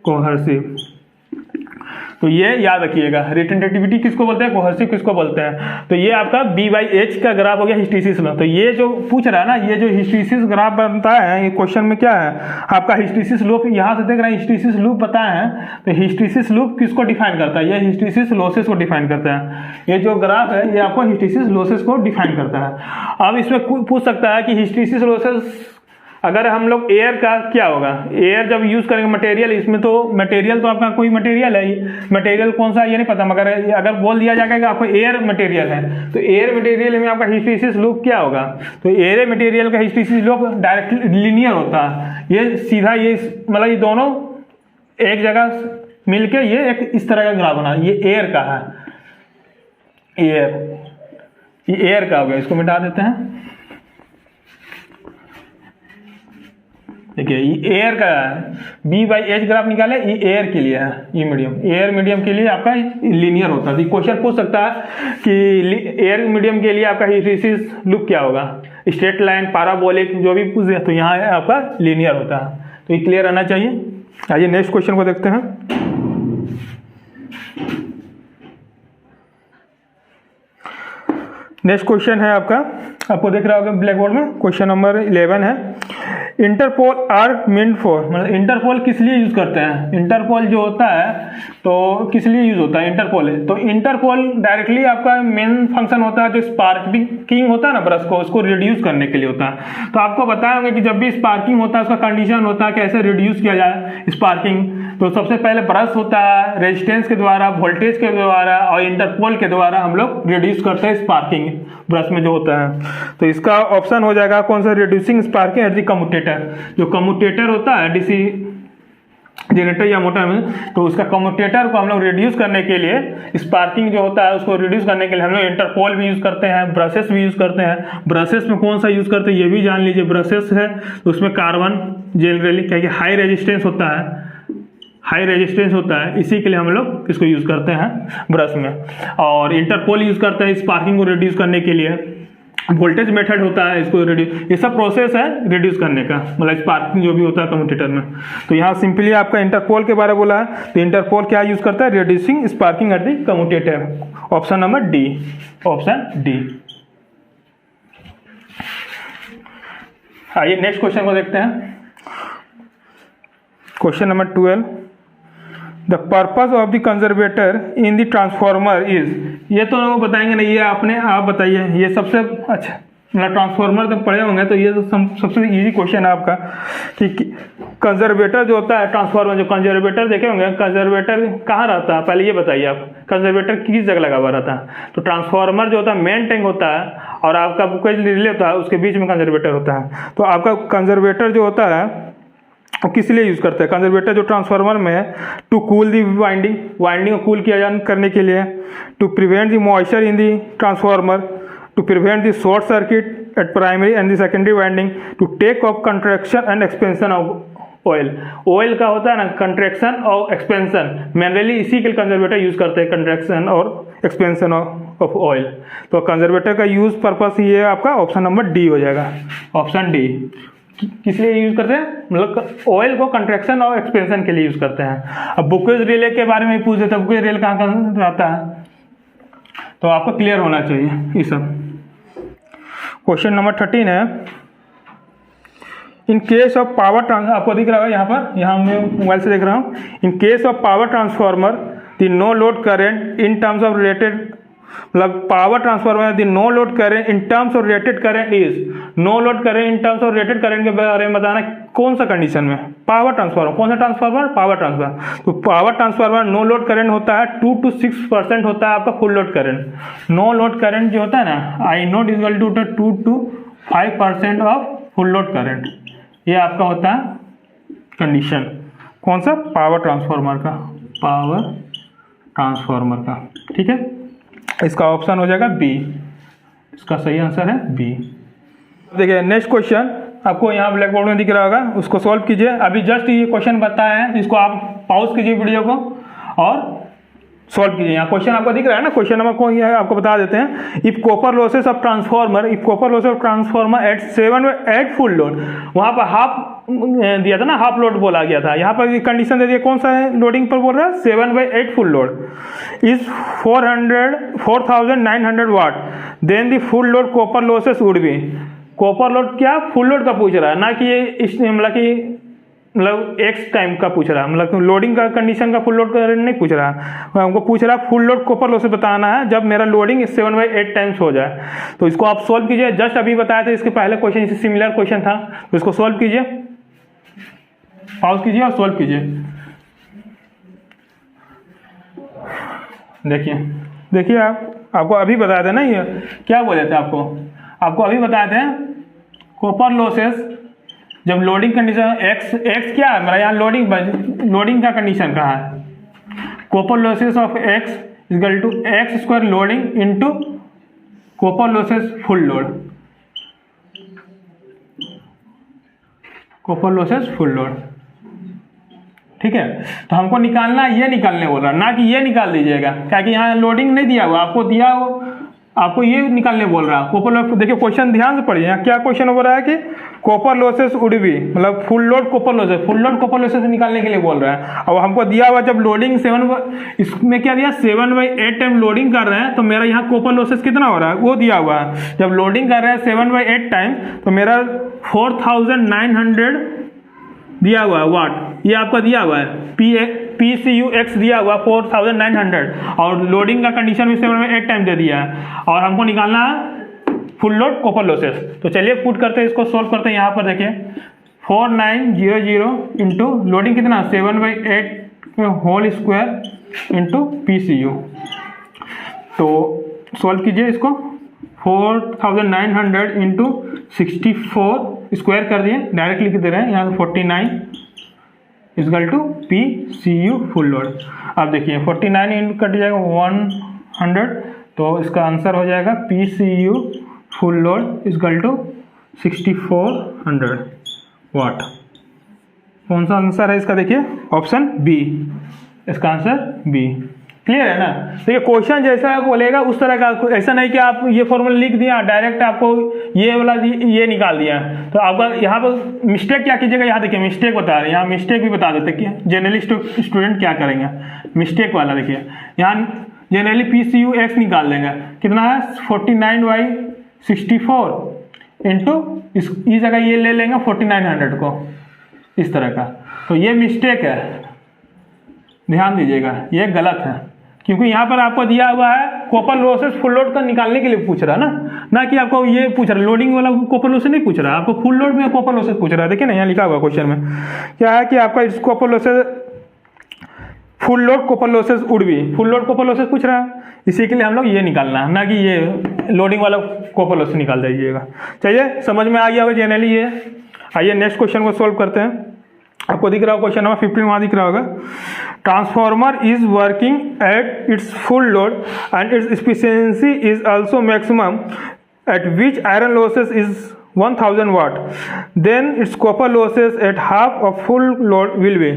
कोहर्सिव। तो ये याद रखिएगा, रिटेंटिविटी किसको बोलते हैं, कोहर्सिव किसको बोलते हैं। तो ये आपका B/H का ग्राफ हो गया हिस्टैरिसीस लॉस। तो ये जो पूछ रहा है ना, ये जो हिस्टैरिसीस ग्राफ बनता है, ये क्वेश्चन में क्या है आपका, हिस्टैरिसीस लूप। यहाँ से देख रहे हैं हिस्टैरिसीस लूप बताए हैं, तो हिस्टैरिसीस लूप किसको डिफाइन करता है? ये हिस्टैरिसीस लॉसेस को डिफाइन करता है। ये जो ग्राफ है, ये आपको हिस्टैरिसीस लॉसेस को डिफाइन करता है। अब इसमें पूछ सकता है कि हिस्टैरिसीस लॉसेस अगर हम लोग एयर का क्या होगा, एयर जब यूज करेंगे मटेरियल, इसमें तो मटेरियल तो आपका कोई मटेरियल है, मटेरियल कौन सा ये नहीं पता, मगर अगर बोल दिया जाएगा कि आपको एयर मटेरियल है, तो एयर मटेरियल में आपका हिस्टैरिसीस लूप क्या होगा? तो एयर मटेरियल का हिस्टैरिसीस लूप डायरेक्टली लीनियर होता है। ये सीधा, ये मतलब ये दोनों एक जगह मिलके ये एक इस तरह का ग्राफ बना, ये एयर का है, एयर, ये एयर का हो गया। इसको मिटा देते हैं। देखिए ये एयर का है, B/H ग्राफ निकाले, ये एयर के लिए है, ये मीडियम, एयर मीडियम के लिए आपका लीनियर होता है। क्वेश्चन पूछ सकता है कि एयर मीडियम के लिए आपका हिस्टैरिसीस लूप क्या होगा, स्ट्रेट लाइन, पैराबोलिक, जो भी पूछ दिया, तो यहाँ है आपका लीनियर होता है। तो ये क्लियर रहना चाहिए। आइए नेक्स्ट क्वेश्चन को देखते हैं। नेक्स्ट क्वेश्चन है आपका, आपको दिख रहा होगा ब्लैक बोर्ड में, क्वेश्चन नंबर 11 है। इंटरपोल आर मीन्ट फॉर, मतलब इंटरपोल किस लिए यूज करते हैं? इंटरपोल जो होता है तो किस लिए यूज होता है इंटरपोल? तो इंटरपोल डायरेक्टली आपका मेन फंक्शन होता है, जो स्पार्किंग होता है ना ब्रश को, उसको रिड्यूस करने के लिए होता है। तो आपको बताएंगे कि जब भी स्पार्किंग होता है, उसका कंडीशन होता है कैसे रिड्यूस किया जाए स्पार्किंग। तो सबसे पहले ब्रश होता है, रेजिस्टेंस के द्वारा, वोल्टेज के द्वारा और इंटरपोल के द्वारा हम लोग रिड्यूस करते हैं स्पार्किंग ब्रश में जो होता है। तो इसका ऑप्शन हो जाएगा कौन सा, reducing sparking at the commutator. जो कम्यूटेटर होता है डीसी जनरेटर या मोटर में, तो उसका कम्यूटेटर को हम लोग रिड्यूस करने के लिए, स्पार्किंग जो होता है उसको रिड्यूस करने के लिए हम लोग इंटरपोल भी यूज करते हैं, ब्रशेस भी यूज करते हैं। ब्रशेस में कौन सा यूज करते हैं ये भी जान लीजिए। ब्रशेस है तो उसमें कार्बन जनरली, क्या हाई रेजिस्टेंस होता है, हाई रेजिस्टेंस होता है, इसी के लिए हम लोग इसको यूज करते हैं ब्रश में। और इंटरपोल यूज करते हैं स्पार्किंग को रिड्यूस करने के लिए। वोल्टेज मेथड होता है इसको रिड्यूस, ये सब प्रोसेस है रिड्यूस करने का, मतलब स्पार्किंग जो भी होता है कम्यूटेटर में। तो यहाँ सिंपली आपका इंटरपोल के बारे में बोला है, तो इंटरपोल क्या यूज करता है, reducing sparking at the commutator. Option number D, option D. आइए नेक्स्ट क्वेश्चन को देखते हैं। Question number 12, the purpose of the conservator in the transformer is. ये तो बताएंगे नहीं, ये आपने आप बताइए, ये सबसे अच्छा, मतलब ट्रांसफॉर्मर तो पढ़े होंगे, तो ये तो सबसे इजी क्वेश्चन है आपका कि कंजर्वेटर जो होता है ट्रांसफॉर्मर, जो कंजर्वेटर देखे होंगे, कंजर्वेटर कहाँ रहता है पहले ये बताइए आप, कंजर्वेटर किस जगह लगा हुआ रहता है? तो ट्रांसफॉर्मर जो होता है मेन टैंक होता है, और आपका कोई रिले होता है, उसके बीच में कंजर्वेटर होता है। तो आपका कंजर्वेटर जो होता है वो किस लिए यूज करते हैं? कंजर्वेटर जो ट्रांसफार्मर में है, to cool the winding, winding को कूल किया करने के लिए, to prevent the moisture in the transformer, to prevent the short circuit at primary and the secondary winding, to take off contraction and expansion of oil. Oil का होता है ना contraction और एक्सपेंशन, मेनली इसी के लिए कंजर्वेटर यूज करते हैं, कंट्रैक्शन और एक्सपेंशन ऑफ ऑयल। तो कंजर्वेटर का यूज पर्पस ये आपका ऑप्शन नंबर डी हो जाएगा, ऑप्शन डी। किस लिए यूज करते हैं? मतलब ऑयल को कंट्रैक्शन और एक्सपेंशन के लिए यूज करते हैं। अब बुकेज रिले के बारे में पूछ देते हैं, बुकेज रिले कहाँ रहता है, तो आपको क्लियर होना चाहिए ये सब। क्वेश्चन नंबर 13 है, इन केस ऑफ पावर ट्रांसफर, आपको दिख रहा है यहाँ पर, यहाँ मैं मोबाइल से देख रहा हूँ। In case of power transformer the no load current in terms of related, मतलब power transformer the no load current in terms of rated current is, no load current in terms of rated current के बारे में बताना कौन सा condition में? Power transformer, कौन सा ट्रांसफार्मर? Power transformer. तो power transformer no load current होता है 2 to 6% होता है आपका full load current. No load current जो होता है ना, I naught is equal to 2 to 5% of full load current. ये आपका होता है कंडीशन, कौन सा, पावर ट्रांसफार्मर का, पावर ट्रांसफार्मर का, ठीक है। इसका ऑप्शन हो जाएगा बी, इसका सही आंसर है बी। देखिए नेक्स्ट क्वेश्चन आपको यहाँ ब्लैक बोर्ड में दिख रहा होगा, उसको सॉल्व कीजिए। अभी जस्ट ये क्वेश्चन बताया है, तो इसको आप पॉज कीजिए वीडियो को और सॉल्व कीजिए। यहाँ क्वेश्चन आपको दिख रहा है ना, क्वेश्चन नंबर को ये आपको बता देते हैं। If copper losses of transformer, if copper losses of transformer at 7/8 full load, वहाँ पर हाफ दिया था ना, हाफ लोड बोला गया था। यहाँ पर कंडीशन दे दिया, कौन सा है लोडिंग पर बोल रहा है, 7/8 full load is 4900 watt, then the full load copper losses would be. Copper load क्या, फुल लोड का पूछ रहा है, ना कि ये मतलब एक्स टाइम का पूछ रहा है, मतलब लोडिंग का कंडीशन का फुल लोड का नहीं पूछ रहा है, हमको पूछ रहा है फुल लोड कॉपर लॉसेस बताना है जब मेरा लोडिंग 7/8 टाइम्स हो जाए। तो इसको आप सॉल्व कीजिए। जस्ट अभी बताया था, इसके पहले क्वेश्चन इससे सिमिलर क्वेश्चन था, तो इसको सॉल्व कीजिए, पॉज कीजिए और सॉल्व कीजिए। देखिए आपको अभी बताया था ना, ये क्या बोले थे आपको अभी बताए थे, कॉपर लॉसेस जब लोडिंग कंडीशन एक्स क्या है मेरा, यहाँ लोडिंग का कंडीशन कहाँ है, copper losses of X equal to X square loading into copper losses full load, copper losses full load, ठीक है। तो हमको निकालना ये निकालने बोल रहा है, ना कि ये निकाल दीजिएगा, क्या कि यहाँ लोडिंग नहीं दिया हुआ, आपको दिया हो, आपको ये निकालने बोल रहा है कॉपर लॉस। देखिए क्वेश्चन ध्यान से पढ़िए, यहाँ क्या क्वेश्चन हो रहा है कि कॉपर लॉसेस वुड बी, मतलब full load copper losses, full load copper losses निकालने के लिए बोल रहा है। और हमको दिया हुआ जब लोडिंग इसमें क्या दिया, 7/8 टाइम लोडिंग कर रहे हैं, तो मेरा यहाँ कॉपर लॉसेस कितना हो रहा है वो दिया हुआ है। जब लोडिंग कर रहे हैं 7/8 टाइम, तो मेरा 4900 दिया हुआ है वाट, ये आपका दिया हुआ है PCUX दिया हुआ 4900, और लोडिंग का कंडीशन भी 7/8 टाइम दे दिया है, और हमको निकालना है फुल लोड कॉपर लॉसेस। तो चलिए पुट करते हैं, इसको सॉल्व करते हैं। यहाँ पर देखिए 4900 इंटू लोडिंग कितना 7/8 होल स्क्वायर इंटू PCU। तो सॉल्व कीजिए इसको, 4900 इंटू 64 स्क्वायर कर दिए, डायरेक्ट लिख दे रहे हैं यहाँ 49 equal to PCU full load. अब देखिए 49 इंटू कट जाएगा 100, तो इसका आंसर हो जाएगा PCU full load equal to 6400 watt. कौन सा आंसर है इसका, देखिए ऑप्शन बी, इसका आंसर बी। क्लियर है ना। देखिए क्वेश्चन जैसा बोलेगा उस तरह का, ऐसा नहीं कि आप ये फॉर्मूला लिख दिया डायरेक्ट आपको ये वाला ये निकाल दिया। तो आपका यहाँ पर मिस्टेक क्या कीजिएगा, यहाँ देखिए मिस्टेक बता रहे हैं, यहाँ मिस्टेक भी बता देते कि जनरली स्टूडेंट क्या करेंगे। मिस्टेक वाला देखिए यहाँ जनरली PCUX निकाल देंगे, कितना है 49/64 इंटू इस जगह ये ले लेंगे 4900 को, इस तरह का। तो ये मिस्टेक है, ध्यान दीजिएगा, ये गलत है, क्योंकि यहाँ पर आपको दिया हुआ है कॉपर लॉसेस फुल लोड का निकालने के लिए पूछ रहा है ना कि आपको ये पूछ रहा है, लोडिंग वाला कॉपर लॉसेस नहीं पूछ रहा है, आपको फुल लोड में कॉपर लॉसेस पूछ रहा है। देखिए ना यहाँ लिखा हुआ क्वेश्चन में क्या है कि आपका इस copper losses full load copper losses would B, full load copper losses पूछ रहा है, इसी के लिए हम लोग ये निकालना है, ना कि ये लोडिंग वाला कॉपर लॉसेस निकाल दीजिएगा। चलिए समझ में आ गया होगा जनरली ये। आइए नेक्स्ट क्वेश्चन को सॉल्व करते हैं। आपको दिख रहा होगा क्वेश्चन नंबर 15 वहाँ दिख रहा होगा, transformer is working at its full load and its efficiency is also maximum at which iron losses is 1000 watt, then its copper losses at half of full load will be.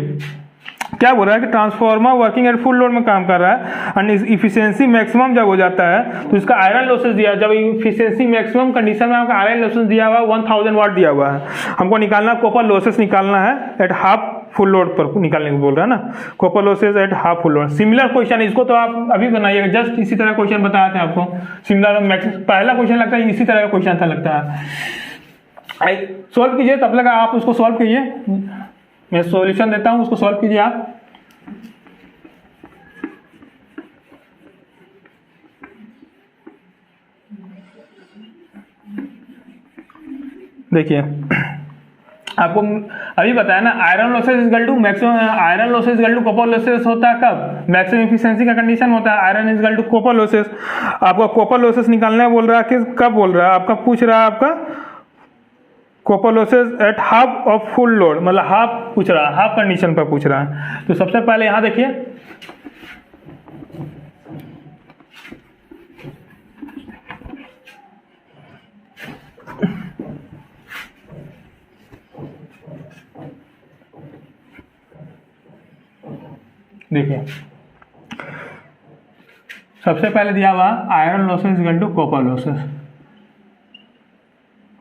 क्या बोल रहा है कि transformer working at full load में काम कर रहा है एंड इफिशियंसी मैक्सिमम जब हो जाता है तो इसका आयरन लॉसेस दिया, जब इफिशियंसी मैक्सिमम कंडीशन में आपका आयरन लॉसेस दिया हुआ है 1000 वाट दिया हुआ है, हमको निकालना कॉपर लॉसेस निकालना है एट हाफ फुल लोड पर निकालने को बोल रहा है ना, copper losses at half full load. Similar question है, इसको तो आप अभी बनाइएगा, जस्ट इसी तरह क्वेश्चन बताए थे आपको, सिमिलर पहला क्वेश्चन लगता है इसी तरह का क्वेश्चन था लगता है। सोल्व कीजिए, तब लगा आप उसको सॉल्व कीजिए, मैं सॉल्यूशन देता हूं, उसको सॉल्व कीजिए आप। देखिए आपको अभी बताया ना, iron losses equal to maximum, iron losses equal to copper losses होता है कब, मैक्सिमम एफिशिएंसी का कंडीशन होता है iron equal to copper losses. आपका कॉपर लॉसेस निकालना बोल रहा है कि कब बोल रहा है, आपका पूछ रहा है आपका copper losses at half of full load, मतलब हाफ पूछ रहा है, हाफ कंडीशन पर पूछ रहा है। तो सबसे पहले यहाँ देखिए, देखिए सबसे पहले दिया हुआ iron losses equal to copper losses,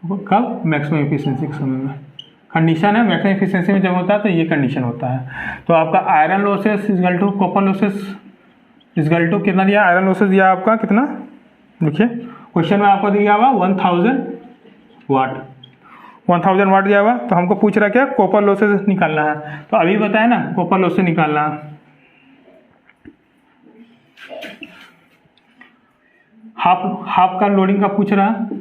कब? मैक्सिमम एफिशिएंसी के समय में। कंडीशन है मैक्सिमम एफिशिएंसी में जब होता है तो ये कंडीशन होता है। तो आपका iron losses equal to copper losses equal to कितना दिया? आयरन लॉसेस दिया आपका कितना, देखिए क्वेश्चन में आपको दिया हुआ 1000 वाट, 1000 वाट दिया हुआ। तो हमको पूछ रहा है क्या? कॉपर लॉसेस निकालना है। तो अभी बताया ना कॉपर लॉसेस निकालना है। हाफ का लोडिंग का पूछ रहा है।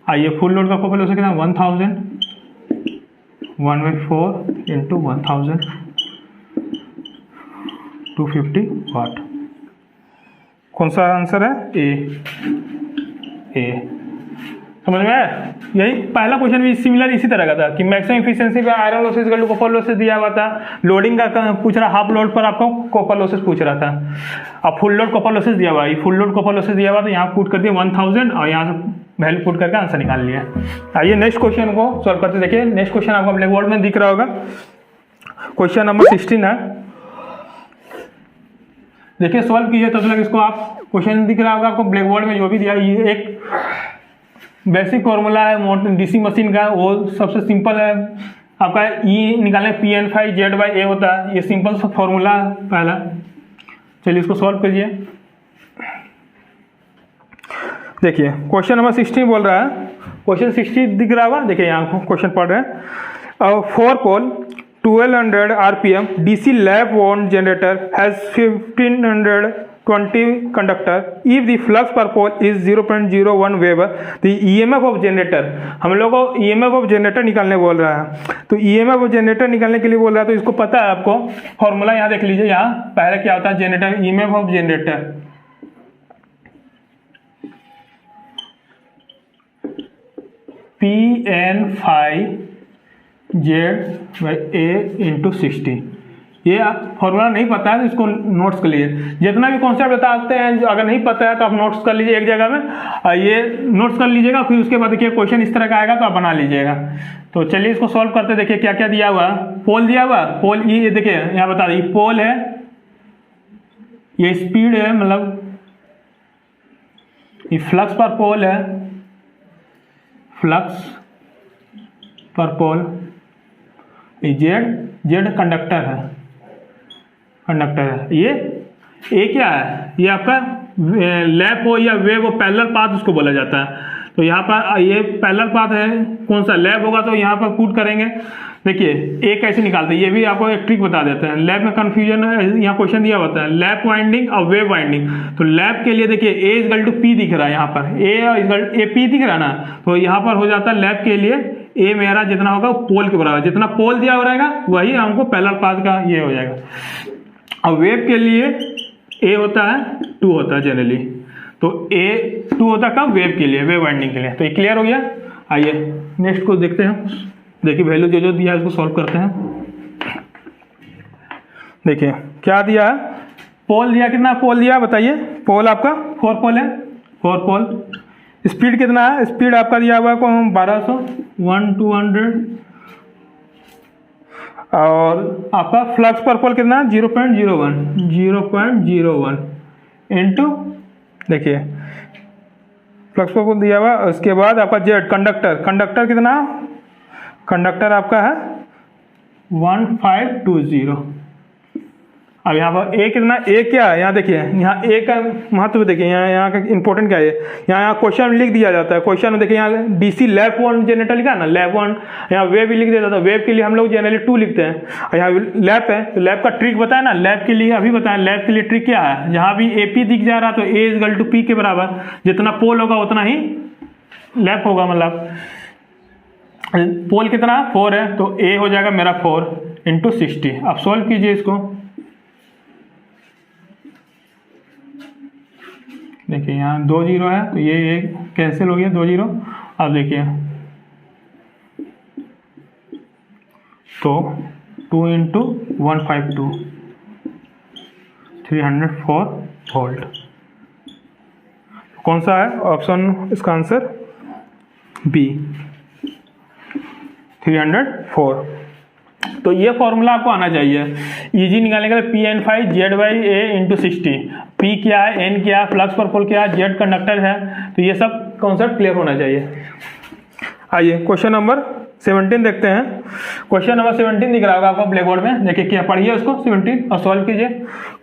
आइए फुल लोड का कॉपर लॉसेस कितना? 1000 1/4 इंटू 1000 250 वाट। कौन सा आंसर है? ए। समझ में आया? यही पहला क्वेश्चन भी सिमिलर इसी तरह का था कि मैक्सिमम एफिशिएंसी पे iron losses equal to copper losses दिया हुआ था। लोडिंग का पूछ रहा, हाफ लोड पर आपको कॉपर लॉसेस पूछ रहा था। अब फुल लोड कॉपर लॉसेस दिया हुआ है, फुल लोड कॉपर लॉसेस दिया हुआ तो यहाँ पुट कर दिया 1000 और यहाँ से वैल्यू पुट करके आंसर निकाल लिया। आइए नेक्स्ट क्वेश्चन को सॉल्व करते। देखिए नेक्स्ट क्वेश्चन आपको ब्लैक बोर्ड में दिख रहा होगा, क्वेश्चन नंबर 16 है। देखिए सॉल्व कीजिए तब तक इसको। आप क्वेश्चन दिख रहा होगा आपको ब्लैक बोर्ड में, जो भी दिया ये एक बेसिक फॉर्मूला है डीसी मशीन का, वो सबसे सिंपल है आपका। ई निकालने PN5 Z/A होता है, ये सिंपल सा फॉर्मूला पहला। चलिए इसको सॉल्व कीजिए। देखिए क्वेश्चन नंबर 16 बोल रहा है, क्वेश्चन 60 दिख रहा होगा, देखिए यहाँ क्वेश्चन पढ़ रहे हैं। 4 पोल 1200 RPM DC lap on generator has 1520 conductor. If the flux per pole is 0.01 Weber, the EMF of generator, हम लोग को EMF of generator निकालने बोल रहा है। तो EMF of generator निकालने के लिए बोल रहा है, तो इसको पता है आपको फॉर्मूला, यहाँ देख लीजिए। यहाँ पहले क्या होता है generator, EMF of generator PN5 Z/A into 60। ये फॉर्मूला नहीं पता है तो इसको नोट्स कर लीजिए। जितना भी कॉन्सेप्ट बताते हैं अगर नहीं पता है तो आप नोट्स कर लीजिए एक जगह में, और ये नोट्स कर लीजिएगा। फिर उसके बाद देखिए क्वेश्चन इस तरह का आएगा तो आप बना लीजिएगा। तो चलिए इसको सॉल्व करते। देखिए क्या क्या दिया हुआ, पोल दिया हुआ, पोल ये देखिए यहाँ बता दें, पोल है, ये स्पीड है, मतलब ये फ्लक्स पर पोल है, फ्लक्स पर पोल। जेड कंडक्टर है, कंडक्टर है। ये क्या है? ये आपका लैप हो या वेव हो, पैरेलल पाथ उसको बोला जाता है। तो यहाँ पर ये पैरेलल पाथ है, कौन सा लैप होगा तो यहाँ पर पुट करेंगे। देखिए ए कैसे निकालते हैं, ये भी आपको एक ट्रिक बता देते हैं। लैप में कन्फ्यूजन है, यहाँ क्वेश्चन दिया होता है लैप वाइंडिंग और वेव वाइंडिंग। तो लैप के लिए देखिए ए इक्वल टू पी दिख रहा है, यहाँ पर ए पी दिख रहा है ना, तो यहाँ पर हो जाता है लैप के लिए ए मेरा जितना होगा पोल के बराबर, जितना पोल दिया हो रहेगा वही हमको पैरेलल पाथ का ये हो जाएगा। अब वेव के लिए ए होता है 2 होता है जनरली, तो ए 2 होता है कब? वेव के लिए, वेव वाइंडिंग के लिए। तो ये क्लियर हो गया। आइए नेक्स्ट को देखते हैं। देखिए वैल्यू जो दिया है उसको सॉल्व करते हैं। देखिए क्या दिया है, पोल दिया, कितना पोल दिया बताइए? पोल आपका 4 पोल है, 4 पोल। स्पीड कितना है? स्पीड आपका दिया हुआ है 1200 1200। और आपका फ्लक्स पर पोल कितना? 0.01 इंटू, देखिए फ्लक्स पर पोल दिया हुआ। उसके बाद आपका जेड कंडक्टर कितना? कंडक्टर आपका है 1520। अब यहाँ पर ए कितना? ए क्या है? यहाँ देखिए, यहाँ ए का महत्व देखिए, यहाँ का इंपॉर्टेंट क्या है? यहाँ क्वेश्चन लिख दिया जाता है। क्वेश्चन में देखिए यहाँ डीसी लैप वन जनरेटर लिखा है ना, लैप वन। यहाँ वेव भी लिख देता था, वेव के लिए हम लोग जनरली 2 लिखते हैं। और यहाँ लैप है तो लैप का ट्रिक बताया ना, लैप के लिए अभी बताया। लैप के लिए ट्रिक क्या है? जहाँ भी ए पी दिख जा रहा तो ए इक्वल टू पी के बराबर, जितना पोल होगा उतना ही लैप होगा। मतलब पोल कितना? 4 है, तो ए हो जाएगा मेरा 4 इंटू 60। अब सॉल्व कीजिए इसको। देखिए यहाँ 2 0 है तो ये कैंसिल हो गया 2 0। अब देखिए तो 2 इंटू 152 304 वोल्ट। कौन सा है ऑप्शन, इसका आंसर बी 304। तो ये फॉर्मूला आपको आना चाहिए इजी निकालने के लिए। Pn5 Z/A × 60। P क्या है, N क्या है, फ्लक्स पर पोल क्या है, Z कंडक्टर है, तो ये सब कॉन्सेप्ट क्लियर होना चाहिए। आइए क्वेश्चन नंबर 17 देखते हैं। क्वेश्चन नंबर 17 दिख रहा होगा आपको ब्लैक बोर्ड में, देखिए क्या पढ़िए उसको 17 और सॉल्व कीजिए।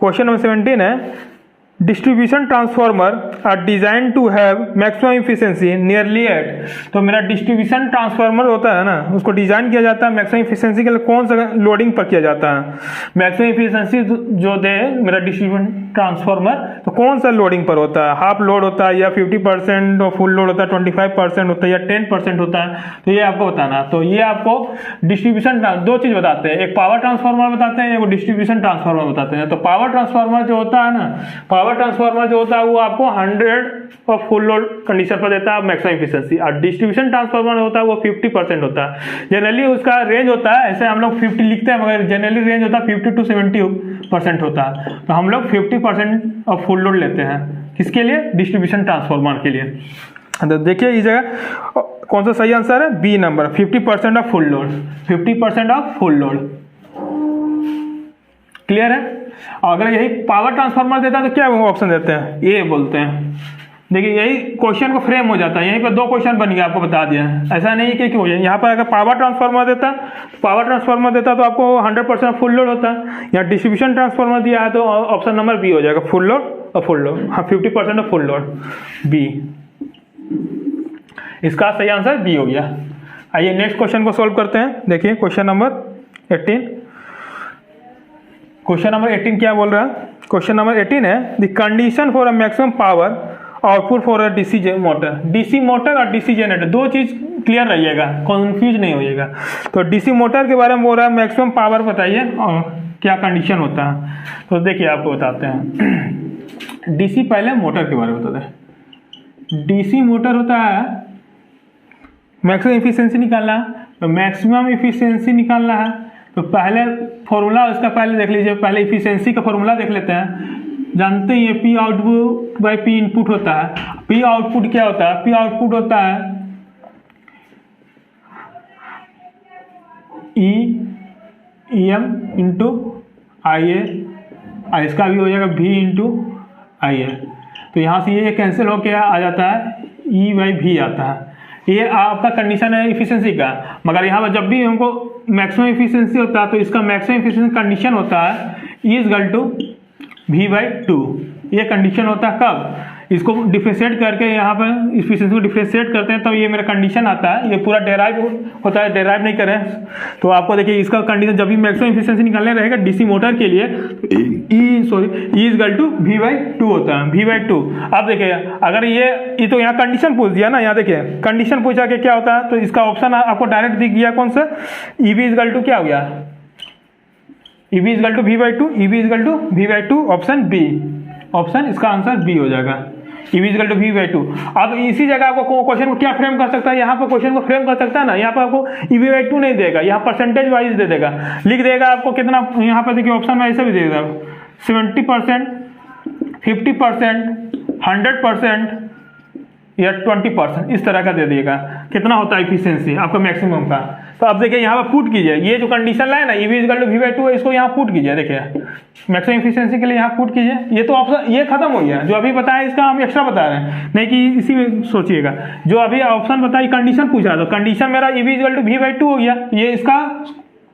क्वेश्चन नंबर 17 है distribution transformer are design to have maximum efficiency nearly at. तो मेरा डिस्ट्रीब्यूशन ट्रांसफार्मर होता है ना, उसको डिजाइन किया जाता है मैक्सिमम इफिशिएंसी के लिए कौन सा लोडिंग पर किया जाता है। मैक्सिमम इफिशिएंसी जो दे मेरा डिस्ट्रीब्यूशन ट्रांसफार्मर, तो कौन सा लोडिंग पर होता है, हाफ लोड होता है या 50% और फुल लोड होता है, 25% होता है या 10% होता है, तो ये आपको बताना। तो ये आपको डिस्ट्रीब्यूशन दो चीज बताते हैं, एक पावर ट्रांसफार्मर बताते हैं, एक डिस्ट्रीब्यूशन ट्रांसफार्मर बताते हैं। तो पावर ट्रांसफार्मर जो होता है ना, पावर ट्रांसफार्मर जो होता है वो आपको 100 और फुल लोड कंडीशन पर देता है मैक्सिमम एफिशिएंसी, और डिस्ट्रीब्यूशन ट्रांसफार्मर होता है वो 50% होता है। जनरली उसका रेंज होता है, ऐसे हम लोग 50 लिखते हैं मगर जनरली रेंज होता है 50 to 70% होता है। तो हम लोग 50% ऑफ फुल लोड लेते हैं, किसके लिए, डिस्ट्रीब्यूशन ट्रांसफार्मर के लिए। तो देखिए इस जगह कौन सा सही आंसर है, B number 50% of full load, 50% of full load. Clear है। और अगर यही पावर ट्रांसफार्मर देता है तो क्या ऑप्शन देते हैं, ए बोलते हैं। देखिए यही क्वेश्चन को फ्रेम हो जाता है, यहीं पर दो क्वेश्चन बन गया, आपको बता दिया है। ऐसा नहीं कि क्यों यहाँ पर अगर पावर ट्रांसफार्मर देता, तो आपको 100% फुल लोड होता है। यहाँ डिस्ट्रीब्यूशन ट्रांसफार्मर दिया है तो ऑप्शन नंबर बी हो जाएगा, फुल लोड और फुल लोड। हाँ 50% ऑफ फुल लोड, बी। इसका सही आंसर बी हो गया। आइए नेक्स्ट क्वेश्चन को सोल्व करते हैं। देखिए क्वेश्चन नंबर 18। क्वेश्चन नंबर 18 क्या बोल रहा है, क्वेश्चन नंबर 18 है the condition for a maximum power output for a DC motor. DC motor और डीसी जनरेटर दो चीज क्लियर रहिएगा, कंफ्यूज नहीं होइएगा। तो डीसी मोटर के बारे में बोल रहा है मैक्सिमम पावर बताइए और क्या कंडीशन होता है। तो देखिए आपको बताते हैं, डीसी पहले मोटर के बारे में बताते हैं। डीसी मोटर होता है मैक्सिमम इफिशियंसी निकालना है, तो मैक्सिमम इफिशियंसी निकालना है तो पहले फॉर्मूला उसका पहले देख लीजिए। पहले इफिशियंसी का फॉर्मूला देख लेते हैं। जानते ही P output by P input होता है। पी आउटपुट क्या होता है, पी आउटपुट होता है ई एम इंटू आई ए, इसका भी हो जाएगा भी इंटू आई ए। तो यहाँ से ये कैंसिल होकर आ जाता है, ई बाई भी आता है। ये आपका कंडीशन है इफिशियंसी का। मगर यहाँ पर जब भी हमको मैक्सिमम इफिशियंसी होता है तो इसका मैक्सिमम इफिशियंसी कंडीशन होता है E is equal to V by 2। ये कंडीशन होता है कब, इसको डिफरेंशिएट करके यहाँ पर इफिशियंसी को डिफरेंशिएट करते हैं तो ये मेरा कंडीशन आता है। ये पूरा डेराइव होता है, डेराइव नहीं करें तो आपको देखिए इसका कंडीशन जब भी मैक्सिमम इफिशियंसी निकालने रहेगा डीसी मोटर के लिए E is equal to V by 2 होता है, भी बाई 2। अब देखिए अगर ये तो यहाँ कंडीशन पूछ दिया ना, यहाँ देखिए कंडीशन पूछा कि क्या होता है तो इसका ऑप्शन आपको डायरेक्ट दिख गया, कौन सा, E B is equal to क्या हो गया, E B is equal to V by 2, E B is equal to V by 2, option B. Option इसका आंसर बी हो जाएगा, E B is equal to V by 2। अब इसी जगह आपको क्वेश्चन को क्या फ्रेम कर सकता है, यहाँ पर क्वेश्चन को फ्रेम कर सकता है ना, यहाँ पर आपको ई बी बाई 2 नहीं देगा, यहाँ परसेंटेज वाइज दे देगा, लिख देगा आपको कितना। यहाँ पर देखिए ऑप्शन में ऐसे भी देगा 70%, 50%, 100% या 20%, इस तरह का दे दिएगा कितना होता है इफिशियंसी आपका मैक्सिमम का। तो अब देखिए यहाँ पर पुट कीजिए, ये जो कंडीशन लाए ना E B equal to V by 2 है, इसको यहाँ पुट कीजिए। देखिए मैक्सिमम इफिशियंसी के लिए यहाँ पुट कीजिए। ये तो ऑप्शन ये खत्म हो गया, जो अभी बताया इसका हम एक्स्ट्रा बता रहे हैं, नहीं कि इसी में सोचिएगा। जो अभी ऑप्शन बताया कंडीशन पूछा, तो कंडीशन मेरा E B equal to V by 2 हो गया, ये इसका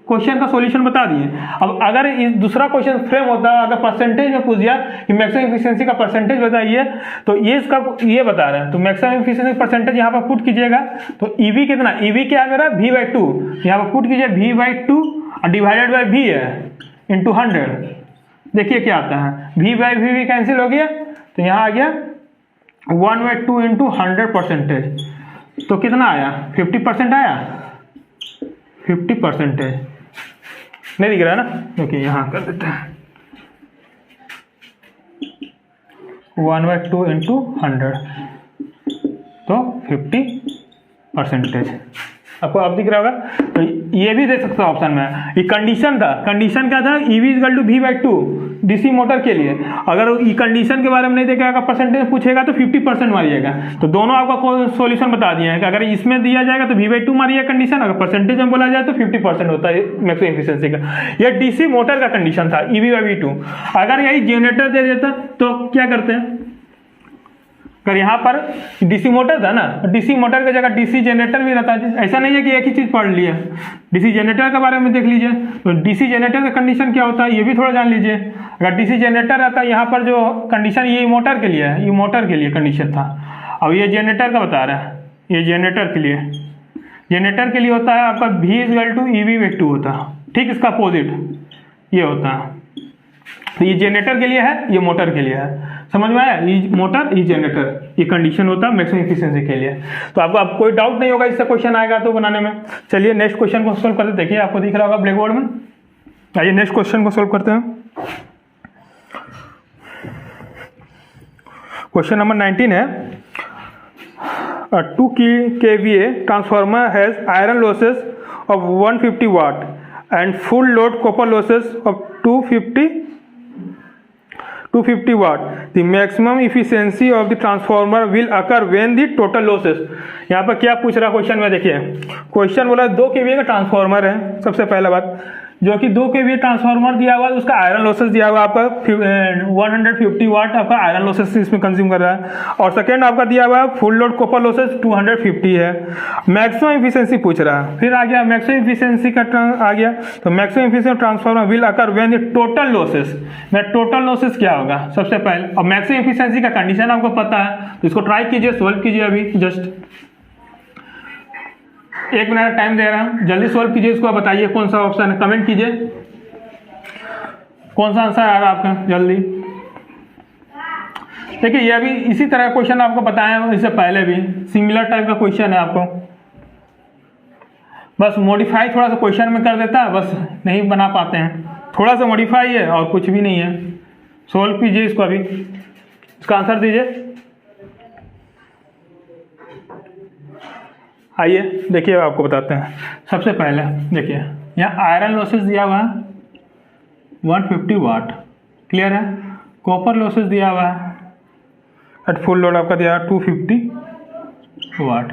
क्वेश्चन का सॉल्यूशन बता दिए। अब अगर इस दूसरा क्वेश्चन फ्रेम होता, अगर परसेंटेज में पूछ दिया कि मैक्सिमम एफिशिएंसी का परसेंटेज बताइए, तो ये इसका ये बता रहे हैं, तो मैक्सिमम एफिशिएंसी परसेंटेज यहाँ पर पुट कीजिएगा। तो ईवी कितना, ईवी क्या है मेरा भी बाई 2, यहाँ पर पुट कीजिए भी बाई 2 और डिवाइडेड बाई भी है इंटू 100। देखिए क्या आता है, भी बाई भी कैंसिल हो गया, तो यहाँ आ गया 1/2 इंटू 100%। तो कितना आया, 50% आया, 50% नहीं दिख रहा है ना। ओके यहाँ कर देते हैं 1/2 इंटू 100, तो 50%। आपको अब दिख रहा होगा। तो ये भी दे सकते हो ऑप्शन में। ये कंडीशन था, कंडीशन क्या था, EV equal to V/2 DC motor के लिए। अगर ये कंडीशन के बारे में नहीं देखेगा, अगर परसेंटेज पूछेगा तो 50% मारिएगा। तो दोनों आपका सॉल्यूशन बता दिए हैं कि अगर इसमें दिया जाएगा तो V/2 मारिए कंडीशन, अगर परसेंटेज में बोला जाए तो 50% होता है मैक्सिमम एफिशिएंसी का। ये डीसी मोटर का कंडीशन था EV/V2। अगर यही जनरेटर दे देता तो क्या करते हैं, अगर यहाँ पर डीसी मोटर था ना, डीसी मोटर की जगह डीसी जनरेटर भी रहता है। ऐसा नहीं है कि एक ही चीज़ पढ़ लिया, डीसी जनरेटर के बारे में देख लीजिए। तो डीसी जनरेटर का कंडीशन क्या होता है ये भी थोड़ा जान लीजिए। अगर डीसी जनरेटर रहता है, यहाँ पर जो कंडीशन ये मोटर के लिए है, ये मोटर के लिए कंडीशन था। अब ये जनरेटर का बता रहा है, ये जनरेटर के लिए, जनरेटर के लिए होता है आपका V इक्वल टू EV/2 होता है। ठीक, इसका अपोजिट ये होता है। तो ये जनरेटर के लिए है, ये मोटर के लिए है। समझ में आया, ये मोटर ये जनरेटर, ये कंडीशन होता है मैक्सिमम एफिशिएंसी के लिए। तो आपको कोई डाउट नहीं होगा, इससे क्वेश्चन आएगा तो बनाने में। चलिए नेक्स्ट क्वेश्चन को सोल्व करते, देखिए आपको दिख रहा होगा ब्लैक बोर्ड में। आइए नेक्स्ट क्वेश्चन को सोल्व करते हैं। क्वेश्चन नंबर 19 है, 2 kVA transformer has iron losses of 150 watt and full load copper losses of 250 watt. The maximum efficiency of the transformer will occur when the total losses. यहाँ पर क्या पूछ रहा है क्वेश्चन में, देखिए क्वेश्चन बोला 2 kVA का ट्रांसफार्मर है। सबसे पहला बात जो कि 2 kVA ट्रांसफार्मर दिया हुआ है, उसका आयरन लॉसेस दिया हुआ आपका 150 वाट आपका आयरन लॉसेस इसमें कंज्यूम कर रहा है। और सेकेंड आपका दिया हुआ है फुल लोड कॉपर लॉसेस 250 है। मैक्सिमम एफिशिएंसी पूछ रहा है, फिर आ गया मैक्सिमम एफिशिएंसी का आ गया। तो maximum efficiency transformer will occur when the total losses, में टोटल लॉसेस क्या होगा सबसे पहले। और मैक्सिमम एफिशिएंसी का कंडीशन आपको पता है, तो इसको ट्राई कीजिए, सोल्व कीजिए। अभी जस्ट 1 मिनट टाइम दे रहा हूं, जल्दी सोल्व कीजिए इसको। बताइए कौन सा ऑप्शन है, कमेंट कीजिए कौन सा आंसर आ रहा है आपका, जल्दी। देखिए ये अभी इसी तरह का क्वेश्चन आपको बताया है, इससे पहले भी सिमिलर टाइप का क्वेश्चन है आपको, बस मॉडिफाई थोड़ा सा क्वेश्चन में कर देता है, बस नहीं बना पाते हैं, थोड़ा सा मॉडिफाई है और कुछ भी नहीं है। सोल्व कीजिए इसको, अभी इसका आंसर दीजिए। आइए देखिए आपको बताते हैं। सबसे पहले देखिए यहाँ आयरन लॉसेस दिया हुआ है 150 वाट, क्लियर है। कॉपर लॉसेस दिया हुआ है एट फुल लोड आपका दिया 250 वाट,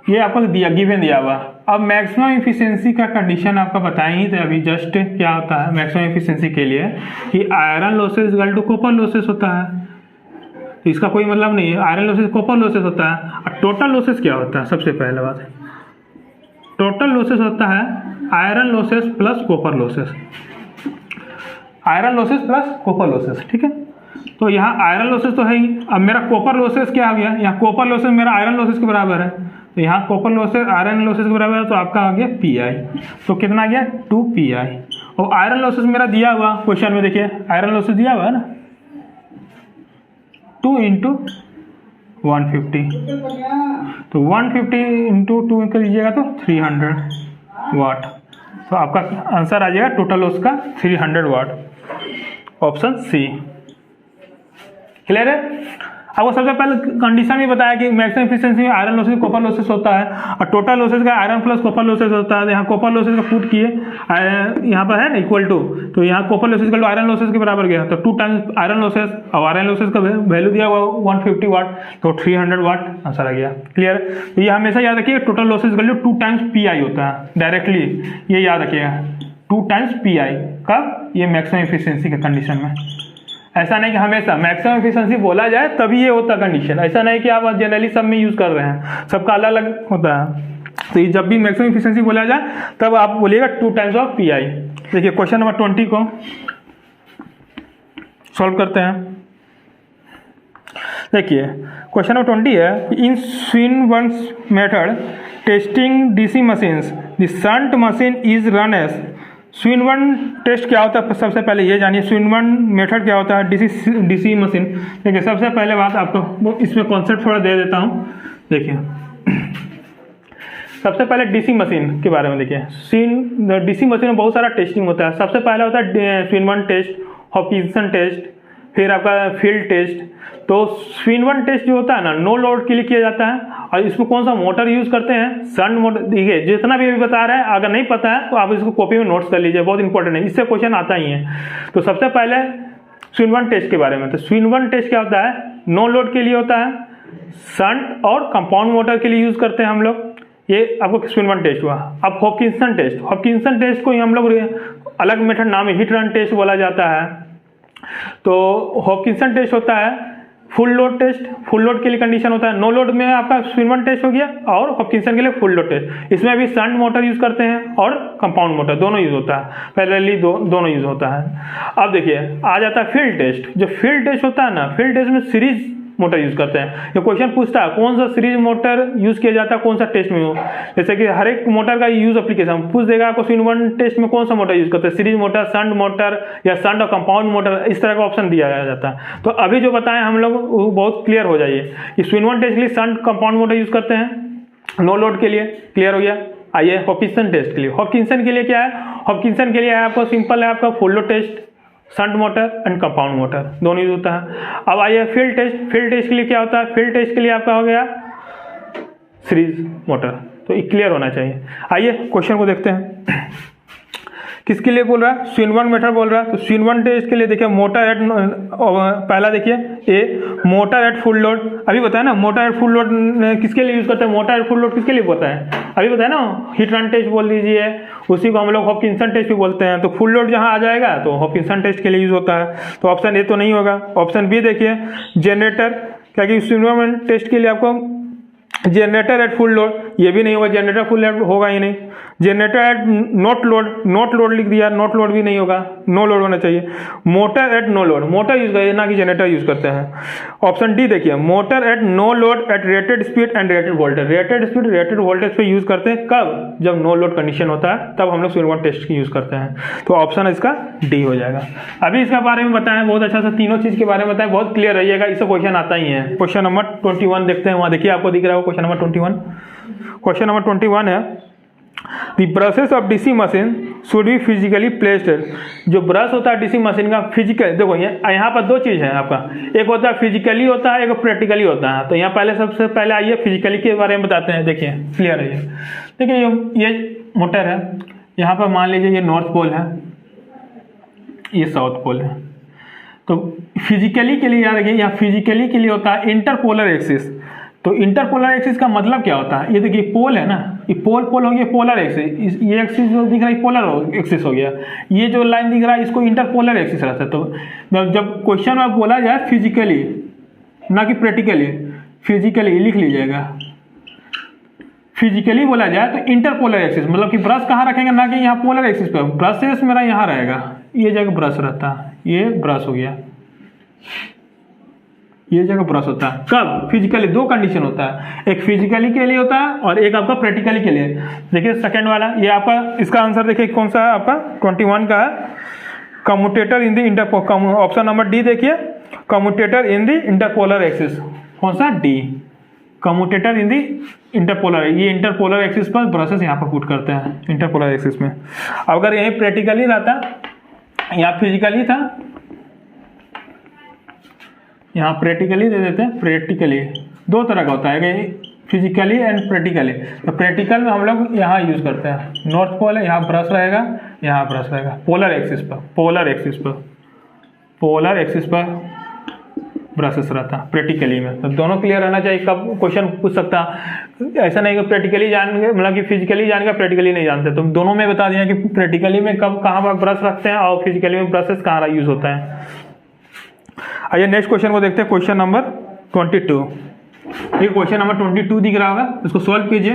ये आपको दिया गिवन दिया हुआ। अब मैक्सिमम एफिशिएंसी का कंडीशन आपका बताएंगे तो अभी जस्ट क्या होता है मैक्सिमम एफिशिएंसी के लिए कि iron losses equal to copper losses होता है। तो इसका कोई मतलब नहीं है, आयरन लॉसेस कॉपर लॉसेस होता है। और टोटल लॉसेस क्या होता है, सबसे पहले बात है टोटल लॉसेस होता है iron losses plus copper losses, iron losses plus copper losses, ठीक है। तो यहाँ आयरन लॉसेस तो है ही। अब मेरा कॉपर लॉसेस क्या आ गया, यहाँ कॉपर लॉसेस मेरा आयरन लॉसेस के बराबर है, तो यहाँ कॉपर लॉसेस आयरन लॉसेस के बराबर है, तो आपका आ गया PI। तो कितना आ गया 2PI। और आयरन लॉसेस मेरा दिया हुआ क्वेश्चन में, देखिए आयरन लॉसेस दिया हुआ है ना 2 × 150, तो 150 × 2 कर लीजिएगा तो 300 वाट। तो आपका आंसर आ जाएगा टोटल लॉस का 300 वाट, ऑप्शन सी। क्लियर है। आपको सबसे पहले कंडीशन भी बताया कि मैक्सिमम एफिशिएंसी में आयरन लॉसेस कॉपर लॉसेस होता है और टोटल लॉसेस का आयरन प्लस कॉपर लॉसेस होता है। यहाँ कॉपर लॉसेस का पुट किए, यहाँ पर है ना इक्वल टू, तो यहाँ copper losses equal to iron losses के बराबर गया, तो 2 टाइम्स आयरन लॉसेस, और आयरन लॉसेस का वैल्यू दिया हुआ 150 वाट, तो 300 वाट आंसर आ गया। क्लियर। तो ये हमेशा याद रखिए total losses equal to 2 times PI होता है, डायरेक्टली ये याद रखिएगा 2 टाइम्स PI कब, ये मैक्सिमम एफिशिएंसी के कंडीशन में। ऐसा नहीं कि हमेशा मैक्सिमम एफिशिएंसी बोला जाए तभी ये होता कंडीशन, ऐसा नहीं कि आप जनरली सब में यूज कर रहे हैं, सबका अलग अलग होता है। तो ये जब भी मैक्सिमम एफिशिएंसी बोला जाए तब आप बोलिएगा 2 टाइम्स ऑफ PI। देखिए क्वेश्चन नंबर 20 को सॉल्व करते हैं। देखिए क्वेश्चन नंबर 20 है, in Swinburne's method testing DC machines the shunt machine is run as. Swinburne test क्या होता है, सबसे पहले ये जानिए स्विनबर्न मेथड क्या होता है, डीसी मशीन। देखिए सबसे पहले बात आपको इसमें कॉन्सेप्ट थोड़ा दे देता हूँ। देखिए सबसे पहले डीसी मशीन के बारे में देखिए, डीसी मशीन में बहुत सारा टेस्टिंग होता है। सबसे पहले होता है स्विनबर्न टेस्ट, हॉकिंसन टेस्ट, फिर आपका फील्ड टेस्ट। तो स्विनबर्न टेस्ट जो होता है ना, नो लोड के लिए किया जाता है, और इसमें कौन सा मोटर यूज़ करते हैं, शंट मोटर। देखिए जितना भी बता रहा है, अगर नहीं पता है तो आप इसको कॉपी में नोट्स कर लीजिए, बहुत इंपॉर्टेंट है, इससे क्वेश्चन आता ही है। तो सबसे पहले स्विनबर्न टेस्ट के बारे में। तो स्विनबर्न टेस्ट क्या होता है, नो लोड के लिए होता है, शंट और कंपाउंड मोटर के लिए यूज़ करते हैं हम लोग। ये आपको स्विनबर्न टेस्ट हुआ। अब हॉपकिंसन टेस्ट, हॉपकिंसन टेस्ट को हम लोग अलग मेथड नाम है, हिट रन टेस्ट बोला जाता है। तो हॉपकिंसन टेस्ट होता है full load test, full load के लिए कंडीशन होता है। नो लोड में आपका स्विनबर्न टेस्ट हो गया, और हॉपकिंसन के लिए फुल लोड टेस्ट। इसमें भी शंट मोटर यूज करते हैं और कंपाउंड मोटर दोनों यूज होता है, पैरेलली दोनों यूज होता है। अब देखिए आ जाता है फील्ड टेस्ट। जो फील्ड टेस्ट होता है ना, फील्ड टेस्ट में सीरीज मोटर यूज करते हैं। ये क्वेश्चन पूछता है कौन सा सीरीज मोटर यूज किया जाता है, कौन सा टेस्ट में हो। जैसे कि हर एक मोटर का यूज एप्लीकेशन पूछ देगा आपको, स्विनबर्न टेस्ट में कौन सा मोटर यूज करते हैं, सीरीज मोटर, शंट मोटर या शंट और कंपाउंड मोटर, इस तरह का ऑप्शन दिया जाता है। तो अभी जो बताएं हम लोग वो बहुत क्लियर हो जाइए कि स्विनबर्न टेस्ट के लिए शंट कंपाउंड मोटर यूज करते हैं, नो लोड के लिए, क्लियर हो गया। आइए हॉपकिंसन टेस्ट के लिए। हॉपकिंसन के लिए क्या है, हॉपकिंसन के लिए है आपको सिंपल है, आपका full load test, shunt motor and compound motor दोनों यूज होता है। अब आइए फील्ड टेस्ट। फील्ड टेस्ट के लिए क्या होता है, फील्ड टेस्ट के लिए आपका हो गया सीरीज मोटर। तो ये क्लियर होना चाहिए। आइए क्वेश्चन को देखते हैं, किसके लिए बोल रहा है, स्विनबर्न मेथड बोल रहा है। तो स्विनबर्न टेस्ट के लिए देखिए मोटर एट, पहला देखिए ए मोटर एट फुल लोड। अभी बताया ना मोटर एट फुल लोड किसके लिए यूज करते हैं, मोटर एट फुल लोड किसके लिए होता है, अभी बताया ना, हिट रन टेस्ट बोल दीजिए, उसी को हम लोग हॉपकिंसन टेस्ट भी बोलते हैं। तो फुल लोड जहां आ जाएगा तो हॉपकिंसन टेस्ट के लिए यूज होता है। तो ऑप्शन ए तो नहीं होगा। ऑप्शन बी देखिए जनरेटर, क्या कि स्विनबर्न टेस्ट के लिए आपको जनरेटर एट फुल लोड, ये भी नहीं होगा, जनरेटर फुल लोड होगा ही नहीं। Generator at not load, not load लिख दिया, नॉट लोड भी नहीं होगा, नो लोड होना चाहिए। Motor at no load, motor use करिए ना कि जनरेटर यूज करते हैं। ऑप्शन डी देखिए motor at no load at rated speed and rated voltage. Rated speed rated voltage पे यूज करते हैं कब, जब नो लोड कंडीशन होता है, तब हम लोग स्विनबर्न टेस्ट की यूज करते हैं। तो ऑप्शन इसका डी हो जाएगा। अभी इसके बारे में बताएं बहुत अच्छा सा, तीनों चीज के बारे में बताएं, बहुत क्लियर रहिएगा, इससे क्वेश्चन आता ही है। क्वेश्चन नंबर 21 देखते हैं, वहां देखिए आपको दिख रहा है क्वेश्चन नंबर 21। क्वेश्चन नंबर 21 है The brushes of DC machine should be physically placed। जो ब्रश होता है डीसी मशीन का फिजिकल, देखो यहाँ पर दो चीज़ है आपका, एक होता है फिजिकली होता है, एक प्रैक्टिकली होता है। तो यहाँ पहले सबसे पहले आइए फिजिकली के बारे में बताते हैं। देखिए क्लियर है, देखिए ये मोटर है, यहाँ पर मान लीजिए ये नॉर्थ पोल है, ये साउथ पोल है। तो फिजिकली के लिए याद रखिए, यहाँ फिजिकली के लिए होता है इंटरपोलर एक्सिस। तो इंटरपोलर एक्सिस का मतलब क्या होता है, ये देखिए पोल है ना, ये पोल हो गया पोलर एक्सिस, ये एक्सिस जो दिख रहा है पोलर एक्सिस हो गया, ये जो लाइन दिख रहा है इसको इंटरपोलर एक्सिस रहता है। तो जब क्वेश्चन में बोला जाए फिजिकली ना कि प्रैक्टिकली, फिजिकली लिख लीजिएगा, फिजिकली बोला जाए तो इंटरपोलर एक्सिस, मतलब कि ब्रश कहाँ रखेंगे, ना कि यहाँ पोलर एक्सिस पे। ब्रशेस मेरा यहाँ रहेगा, ये जगह ब्रश रहता है, ये ब्रश हो गया, ये जगह ब्रश होता है। कब, फिजिकली। दो कंडीशन होता है, एक फिजिकली के लिए होता है और एक आपका प्रैक्टिकली के लिए। देखिए सेकंड वाला, ये आपका इसका आंसर देखिए कौन सा है, आपका 21 का है, commutator in the interpolar. Option number D देखिए, commutator in the interpolar axis. कौन सा, D, commutator in the interpolar. ये इंटरपोलर एक्सिस पर ब्रशेस यहाँ पर पुट करते हैं इंटरपोलर एक्सिस में। अगर यही प्रैक्टिकली रहता, यहाँ फिजिकली था, यहाँ प्रैक्टिकली दे देते हैं। प्रैक्टिकली दो तरह का होता है, फिजिकली एंड प्रैक्टिकली। तो प्रैक्टिकल में हम लोग यहाँ यूज करते हैं, नॉर्थ पोल है, यहाँ ब्रश रहेगा, यहाँ ब्रश रहेगा, पोलर एक्सिस पर, पोलर एक्सिस पर, पोलर एक्सिस पर ब्रशेस रहता है प्रैक्टिकली में। तो दोनों क्लियर रहना चाहिए, कब क्वेश्चन पूछ सकता है। ऐसा नहीं कि प्रैक्टिकली जानेंगे, मतलब कि फिजिकली जानेंगे प्रैक्टिकली नहीं जानते। तो दोनों में बता दिया कि प्रैक्टिकली में कब कहाँ पर ब्रश रखते हैं और फिजिकली में ब्रशेस कहाँ यूज होता है। आइए नेक्स्ट क्वेश्चन को देखते हैं, क्वेश्चन नंबर 22। ये क्वेश्चन नंबर 22 दिख रहा होगा, इसको सॉल्व कीजिए,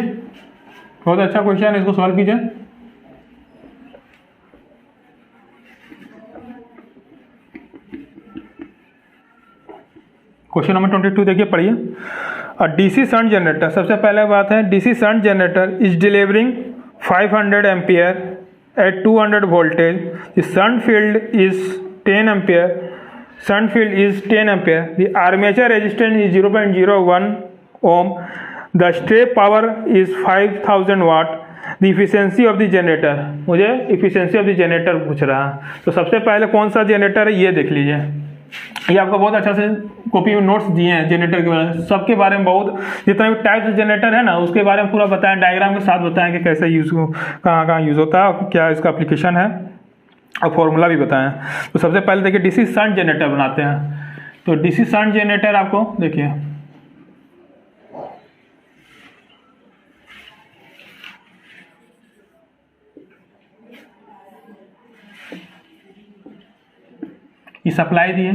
बहुत अच्छा क्वेश्चन है, इसको सॉल्व कीजिए। क्वेश्चन नंबर 22 देखिए, पढ़िए। डीसी शंट जनरेटर, सबसे पहले बात है DC shunt generator is delivering 500 ampere at 200 voltage. The shunt field is 10 ampere. Shunt field is 10 ampere. The armature resistance is 0.01 ohm. The step power is 5000 watt. The efficiency of the generator, मुझे efficiency of the generator पूछ रहा है। तो सबसे पहले कौन सा generator है ये देख लीजिए, ये आपको बहुत अच्छा से कॉपी में नोट्स दिए हैं जनरेटर के बारे में, सबके बारे में बहुत, जितना भी टाइप जनरेटर है ना उसके बारे में पूरा बताएं, डायग्राम के साथ बताएं कि कैसे यूज़, कहाँ कहाँ यूज़ होता है, क्या इसका एप्लीकेशन है, और फॉर्मूला भी बताएं। तो सबसे पहले देखिए डीसी शंट जनरेटर बनाते हैं। तो डीसी शंट जनरेटर आपको देखिए ये सप्लाई दिए,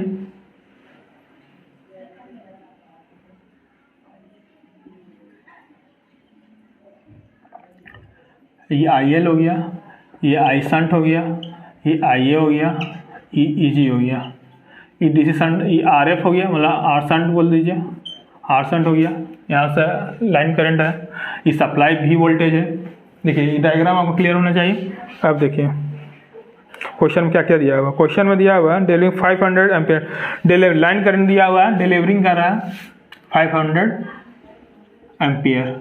ये IL हो गया, ये I शंट हो गया, ये IA हो गया, ये EG हो गया, ये डीसी शंट, ये RF हो गया, मतलब R शंट बोल दीजिए, R शंट हो गया। यहाँ से लाइन करंट है, ये सप्लाई भी वोल्टेज है। देखिए ये डायग्राम आपको क्लियर होना चाहिए। अब देखिए क्वेश्चन में क्या क्या दिया हुआ, क्वेश्चन में दिया हुआ है delivering 500 ampere, delivery line current दिया हुआ है, डिलीवरिंग कर रहा है 500 एम्पियर,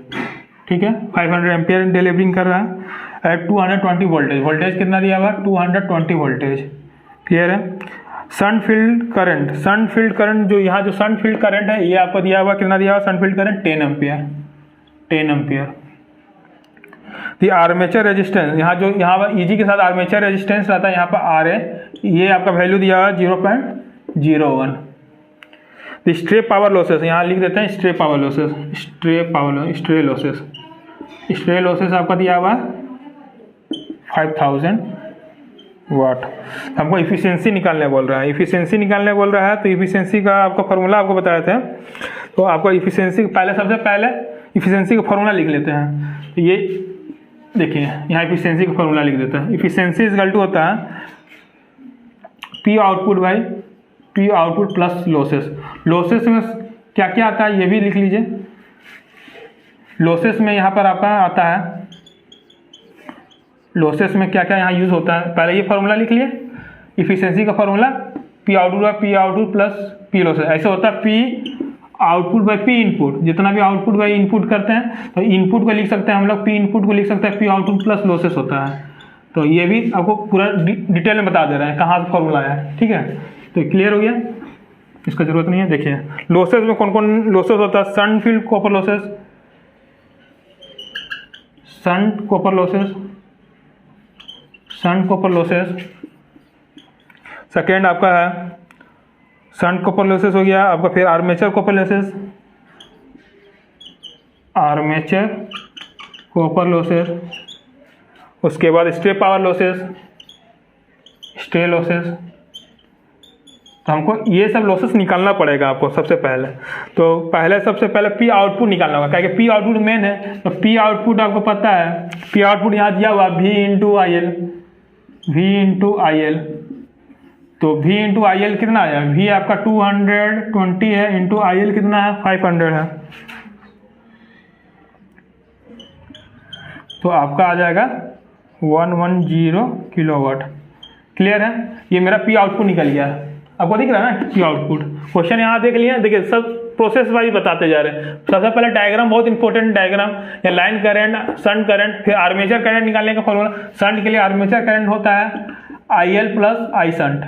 ठीक है, 500 एम्पियर डिलीवरिंग कर रहा है एट 220 वोल्टेज, वोल्टेज कितना दिया हुआ 220 वोल्टेज, क्लियर है। सन फील्ड करंट, सन फील्ड करंट जो यहाँ जो सन फील्ड करंट है ये आपको दिया हुआ, कितना दिया हुआ सन फील्ड करंट 10 एम्पियर, 10 एम्पियर। दी आर्मेचर रेजिस्टेंस, यहाँ जो यहाँ पर EG के साथ आर्मेचर रेजिस्टेंस रहता है, यहाँ पर R है, ये आपका वैल्यू दिया हुआ 0.01। दी स्ट्रे पावर लॉसेस, यहाँ लिख देते हैं stray power losses, stray losses आपका दिया हुआ 5000 वाट। हमको इफिशियंसी निकालने बोल रहा है, इफिशियंसी निकालने बोल रहा है, तो इफिशियंसी का आपका फॉर्मूला आपको बताए थे। तो आपको इफिशियंसी पहले, सबसे पहले इफिशियंसी का फॉर्मूला लिख लेते हैं। तो ये देखिए यहाँ इफिशियंसी का फॉर्मूला लिख देते हैं। इफिशियंसी इज इक्वल टू होता है P output by P output plus losses. Losses में क्या क्या आता है ये भी लिख लीजिए। लॉसेस में यहाँ पर आपका आता है, लॉसेस में क्या क्या यहाँ यूज़ होता है, पहले ये फार्मूला लिख लिए, इफिशियंसी का formula P output by P output plus P losses. ऐसे होता है P output by P input, जितना भी आउटपुट बाई इनपुट करते हैं तो इनपुट को लिख सकते हैं हम लोग, P इनपुट को लिख सकते हैं P आउटपुट प्लस लॉसेस होता है। तो ये भी आपको पूरा डिटेल में बता दे रहे हैं कहाँ से फॉर्मूला है, ठीक है। तो क्लियर हो गया, इसका जरूरत नहीं है। देखिए लॉसेस में कौन कौन लॉसेस होता है, सन फील्ड कॉपर लॉसेस, सन कॉपर लॉसेस, सन कॉपर लॉसेस। सेकेंड आपका है सन कॉपर लॉसेस हो गया आपका, फिर armature copper losses, armature copper losses, उसके बाद stray power losses, stray losses. तो हमको ये सब लॉसेस निकालना पड़ेगा आपको सबसे पहले। तो पहले सबसे पहले P आउटपुट निकालना होगा, क्योंकि P आउटपुट मेन है। तो P आउटपुट आपको पता है, P आउटपुट यहाँ दिया हुआ V into I L, V into I L. तो V इंटू आई एल कितना आया, V आपका 220 है, इंटू आई एल कितना है 500 है, तो आपका आ जाएगा 110 किलोवाट। क्लियर है, ये मेरा P आउटपुट निकल गया है, आपको दिख रहा है ना P आउटपुट। क्वेश्चन यहाँ देख लिया, देखिए सब प्रोसेस वाइज बताते जा रहे हैं। सबसे पहले डायग्राम, बहुत इंपॉर्टेंट डायग्राम, या लाइन करंट, शंट करंट, फिर आर्मेचर करंट निकालने का फॉर्मूला। शंट के लिए आर्मेचर करंट होता है IL प्लस I शंट,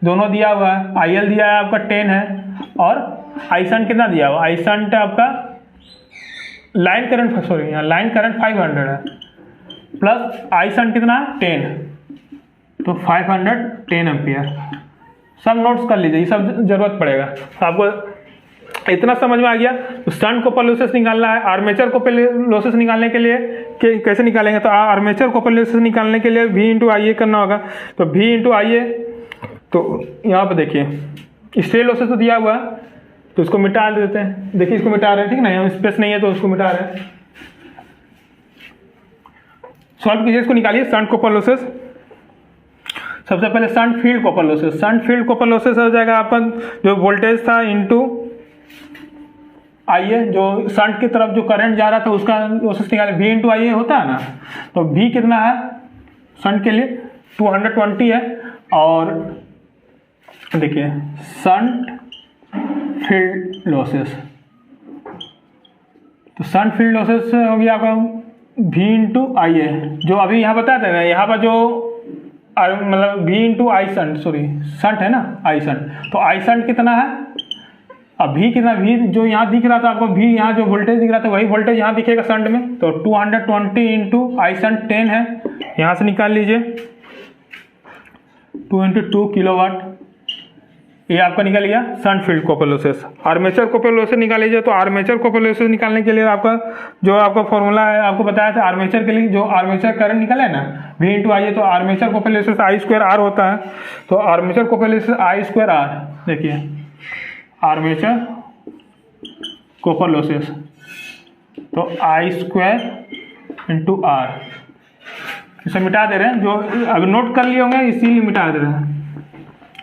दोनों दिया हुआ है। IL दिया है आपका 10 है, और I शंट कितना दिया हुआ, I शंट आपका लाइन करंट, सॉरी यहाँ लाइन करंट 500 है, प्लस I शंट कितना 10, तो 510 एम्पियर। सब नोट्स कर लीजिए, ये सब जरूरत पड़ेगा। तो आपको इतना समझ में आ गया। तो शंट कॉपर लॉसेस निकालना है, आर्मेचर कॉपर लॉसेस निकालने के लिए कैसे निकालेंगे, तो आर्मेचर कॉपर लॉसेस निकालने के लिए V इंटू आई ए करना होगा। तो V इंटू आई ए, तो यहाँ पर देखिए स्ट्रे लॉसेस तो दिया हुआ है, तो इसको मिटा देते हैं। देखिए इसको मिटा रहे हैं, ठीक ना, यहाँ स्पेस नहीं है तो उसको मिटा रहे हैं। सॉल्व कीजिए, इसको निकालिए। शंट कॉपर लॉसेस, सबसे पहले shunt field copper losses, shunt field copper losses हो जाएगा आपका जो वोल्टेज था इंटू आई ए, जो शंट की तरफ जो करंट जा रहा था उसका लॉसेस निकाले, V इंटू आई ए होता है ना। तो V कितना है शंट के लिए 220 है, और देखिए शंट फील्ड लॉसेस, तो शंट फील्ड लॉसेस हो गया आपका V इंटू आई ए, जो अभी यहाँ बताते हैं, यहाँ पर जो मतलब V इंटू आई शंट, सॉरी शंट है ना, आई शंट, तो आई शंट कितना है, अब V कितना, V जो यहाँ दिख रहा था आपको, V यहाँ जो वोल्टेज दिख रहा था वही वोल्टेज यहाँ दिखेगा शंट में, तो 220 इंटू आई शंट 10 है, यहाँ से निकाल लीजिए 2 इंटू 2 किलोवाट, ये आपका निकल गया shunt field copper losses. Armature copper losses निकाल लीजिए, तो आर्मेचर कॉपर लॉसेस निकालने के लिए आपका जो आपका फॉर्मूला है आपको बताया था, आर्मेचर के लिए जो आर्मेचर करंट निकला है ना V इंटू आई है, तो armature copper losses I square R होता है, तो armature copper losses I square R, देखिए आर्मेचर कॉपर लॉसेस, तो आई स्क्वायर इंटू आर, इसे मिटा दे रहे हैं, जो अगर नोट कर लिए होंगे इसीलिए मिटा दे रहे हैं,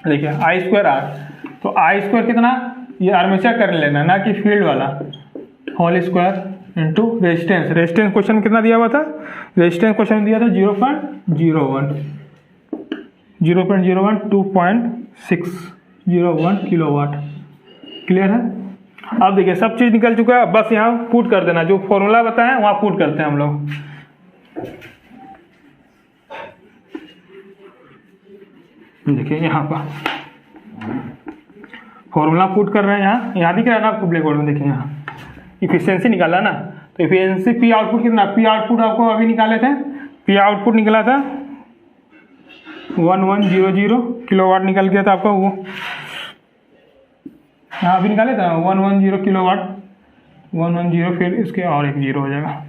देखिए आई स्क्वायर आर, तो आई स्क्वायर कितना, ये आर्मेचर कर लेना ना कि फील्ड वाला, whole square into resistance, resistance question में कितना दिया हुआ था, रेजिस्टेंस क्वेश्चन में दिया था 0.01 2.601 किलोवाट, क्लियर है। अब देखिए सब चीज़ निकल चुका है, बस यहाँ पुट कर देना, जो फॉर्मूला बताया वहाँ पुट करते हैं हम लोग। देखिए यहाँ पर फॉर्मूला पुट कर रहे हैं, यहाँ दिख रहा है ना आपको ब्लैक बोर्ड में, देखिए यहाँ इफिशियंसी निकाला ना, तो इफिशियंसी पी आउटपुट कितना, पी आउटपुट आपको अभी निकाले थे, पी आउटपुट निकला था 1100 किलोवाट निकल गया था आपका, वो यहाँ अभी निकाले था 110 किलोवाट, 110 फिर इसके और एक जीरो हो जाएगा,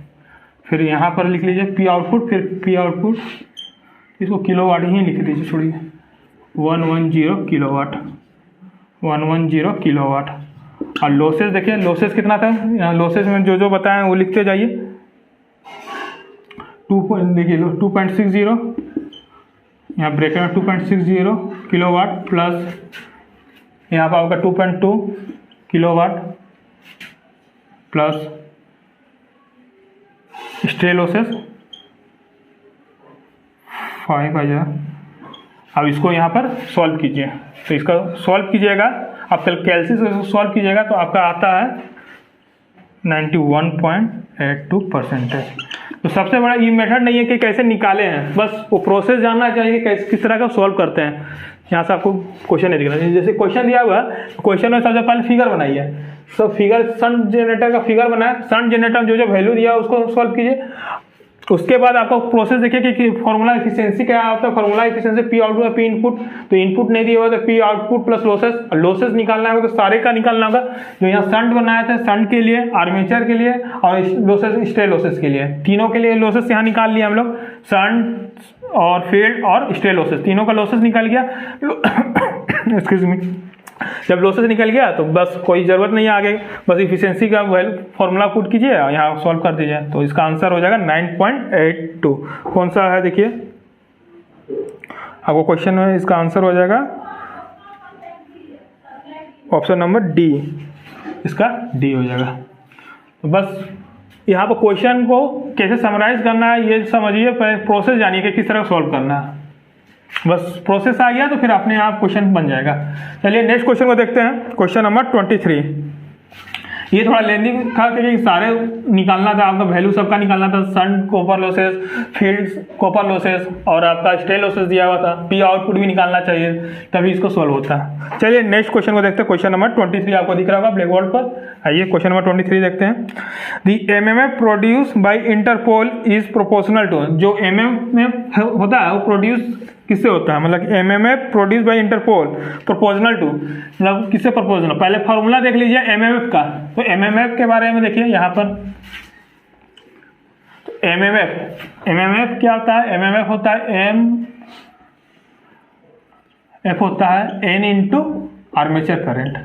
फिर यहाँ पर लिख लीजिए पी आउटपुट, फिर पी आउटपुट इसको किलोवाट ही लिख दीजिए, छोड़िए 110 किलोवाट, 110 किलोवाट। और लॉसेस देखिए, लॉसेस कितना था, यहाँ लॉसेस में जो जो बताएं वो लिखते जाइए, देखिए 2.60, यहाँ ब्रेकर में 2.60 किलोवाट प्लस यहाँ पर आपका 2.2 किलोवाट प्लस स्ट्रे लॉसेस 5000। अब इसको यहाँ पर सॉल्व कीजिए, तो इसका सॉल्व कीजिएगा आप कैलसी से सॉल्व कीजिएगा तो आपका आता है 91.82%। तो सबसे बड़ा ये मेथड नहीं है कि कैसे निकाले हैं, बस वो प्रोसेस जानना चाहिए कि किस तरह का सॉल्व करते हैं। यहाँ से आपको क्वेश्चन नहीं दिख रहा है, जैसे क्वेश्चन दिया हुआ है, क्वेश्चन में सबसे पहले फिगर बनाइए, सब फिगर शंट जनरेटर का फिगर बनाए, शंट जनरेटर जो जो वैल्यू दिया उसको सॉल्व कीजिए। उसके बाद आपको प्रोसेस देखिए कि फॉर्मूला एफिशिएंसी क्या होता है, formula efficiency P output P input, तो इनपुट नहीं दिया हुआ तो P output plus losses, losses निकालना होगा तो सारे का निकालना होगा। जो यहाँ शंट बनाया था, शंट के लिए, आर्मेचर के लिए और लॉसेस स्ट्रे लॉसेस के लिए, तीनों के लिए लॉसेस यहाँ निकाल लिया हम लोग, शंट और फील्ड और स्ट्रे लॉसेस, तीनों का लॉसेस निकल गया। एक्सक्यूज मी, जब लॉसेस निकल गया तो बस कोई ज़रूरत नहीं है आगे, बस इफिशिएंसी का फॉर्मूला पुट कीजिए और यहाँ सॉल्व कर दीजिए, तो इसका आंसर हो जाएगा 9.82। कौन सा है देखिए आपको क्वेश्चन में, इसका आंसर हो जाएगा ऑप्शन नंबर डी, इसका डी हो जाएगा। तो बस यहाँ पर क्वेश्चन को कैसे समराइज करना है ये समझिए, प्रोसेस जानिए कि किस तरह सॉल्व करना है, बस प्रोसेस आ गया तो फिर अपने आप क्वेश्चन बन जाएगा। चलिए नेक्स्ट क्वेश्चन को देखते हैं, क्वेश्चन नंबर 23। ये थोड़ा लेंदी था क्योंकि सारे निकालना था, आपका वैल्यू सबका निकालना था, shunt copper losses, field copper losses और आपका स्ट्रे लॉसेस दिया हुआ था, पी आउटपुट भी निकालना चाहिए तभी इसको सॉल्व होता है। चलिए नेक्स्ट क्वेश्चन को देखते हैं, क्वेश्चन नंबर 23 आपको दिख रहा होगा ब्लैक बोर्ड पर। आइए क्वेश्चन नंबर 23 देखते हैं। The MMF produce by interpole is proportional to, जो एमएमएफ होता है वो प्रोड्यूस किससे होता है, मतलब MMF produce by interpole proportional to, मतलब किससे प्रोपोर्शनल। पहले फॉर्मूला देख लीजिए एमएमएफ का, तो एमएमएफ के बारे में देखिए यहाँ पर, तो एमएमएफ क्या होता है, एमएमएफ होता है एफ होता है एन इंटू आर्मेचर करंट।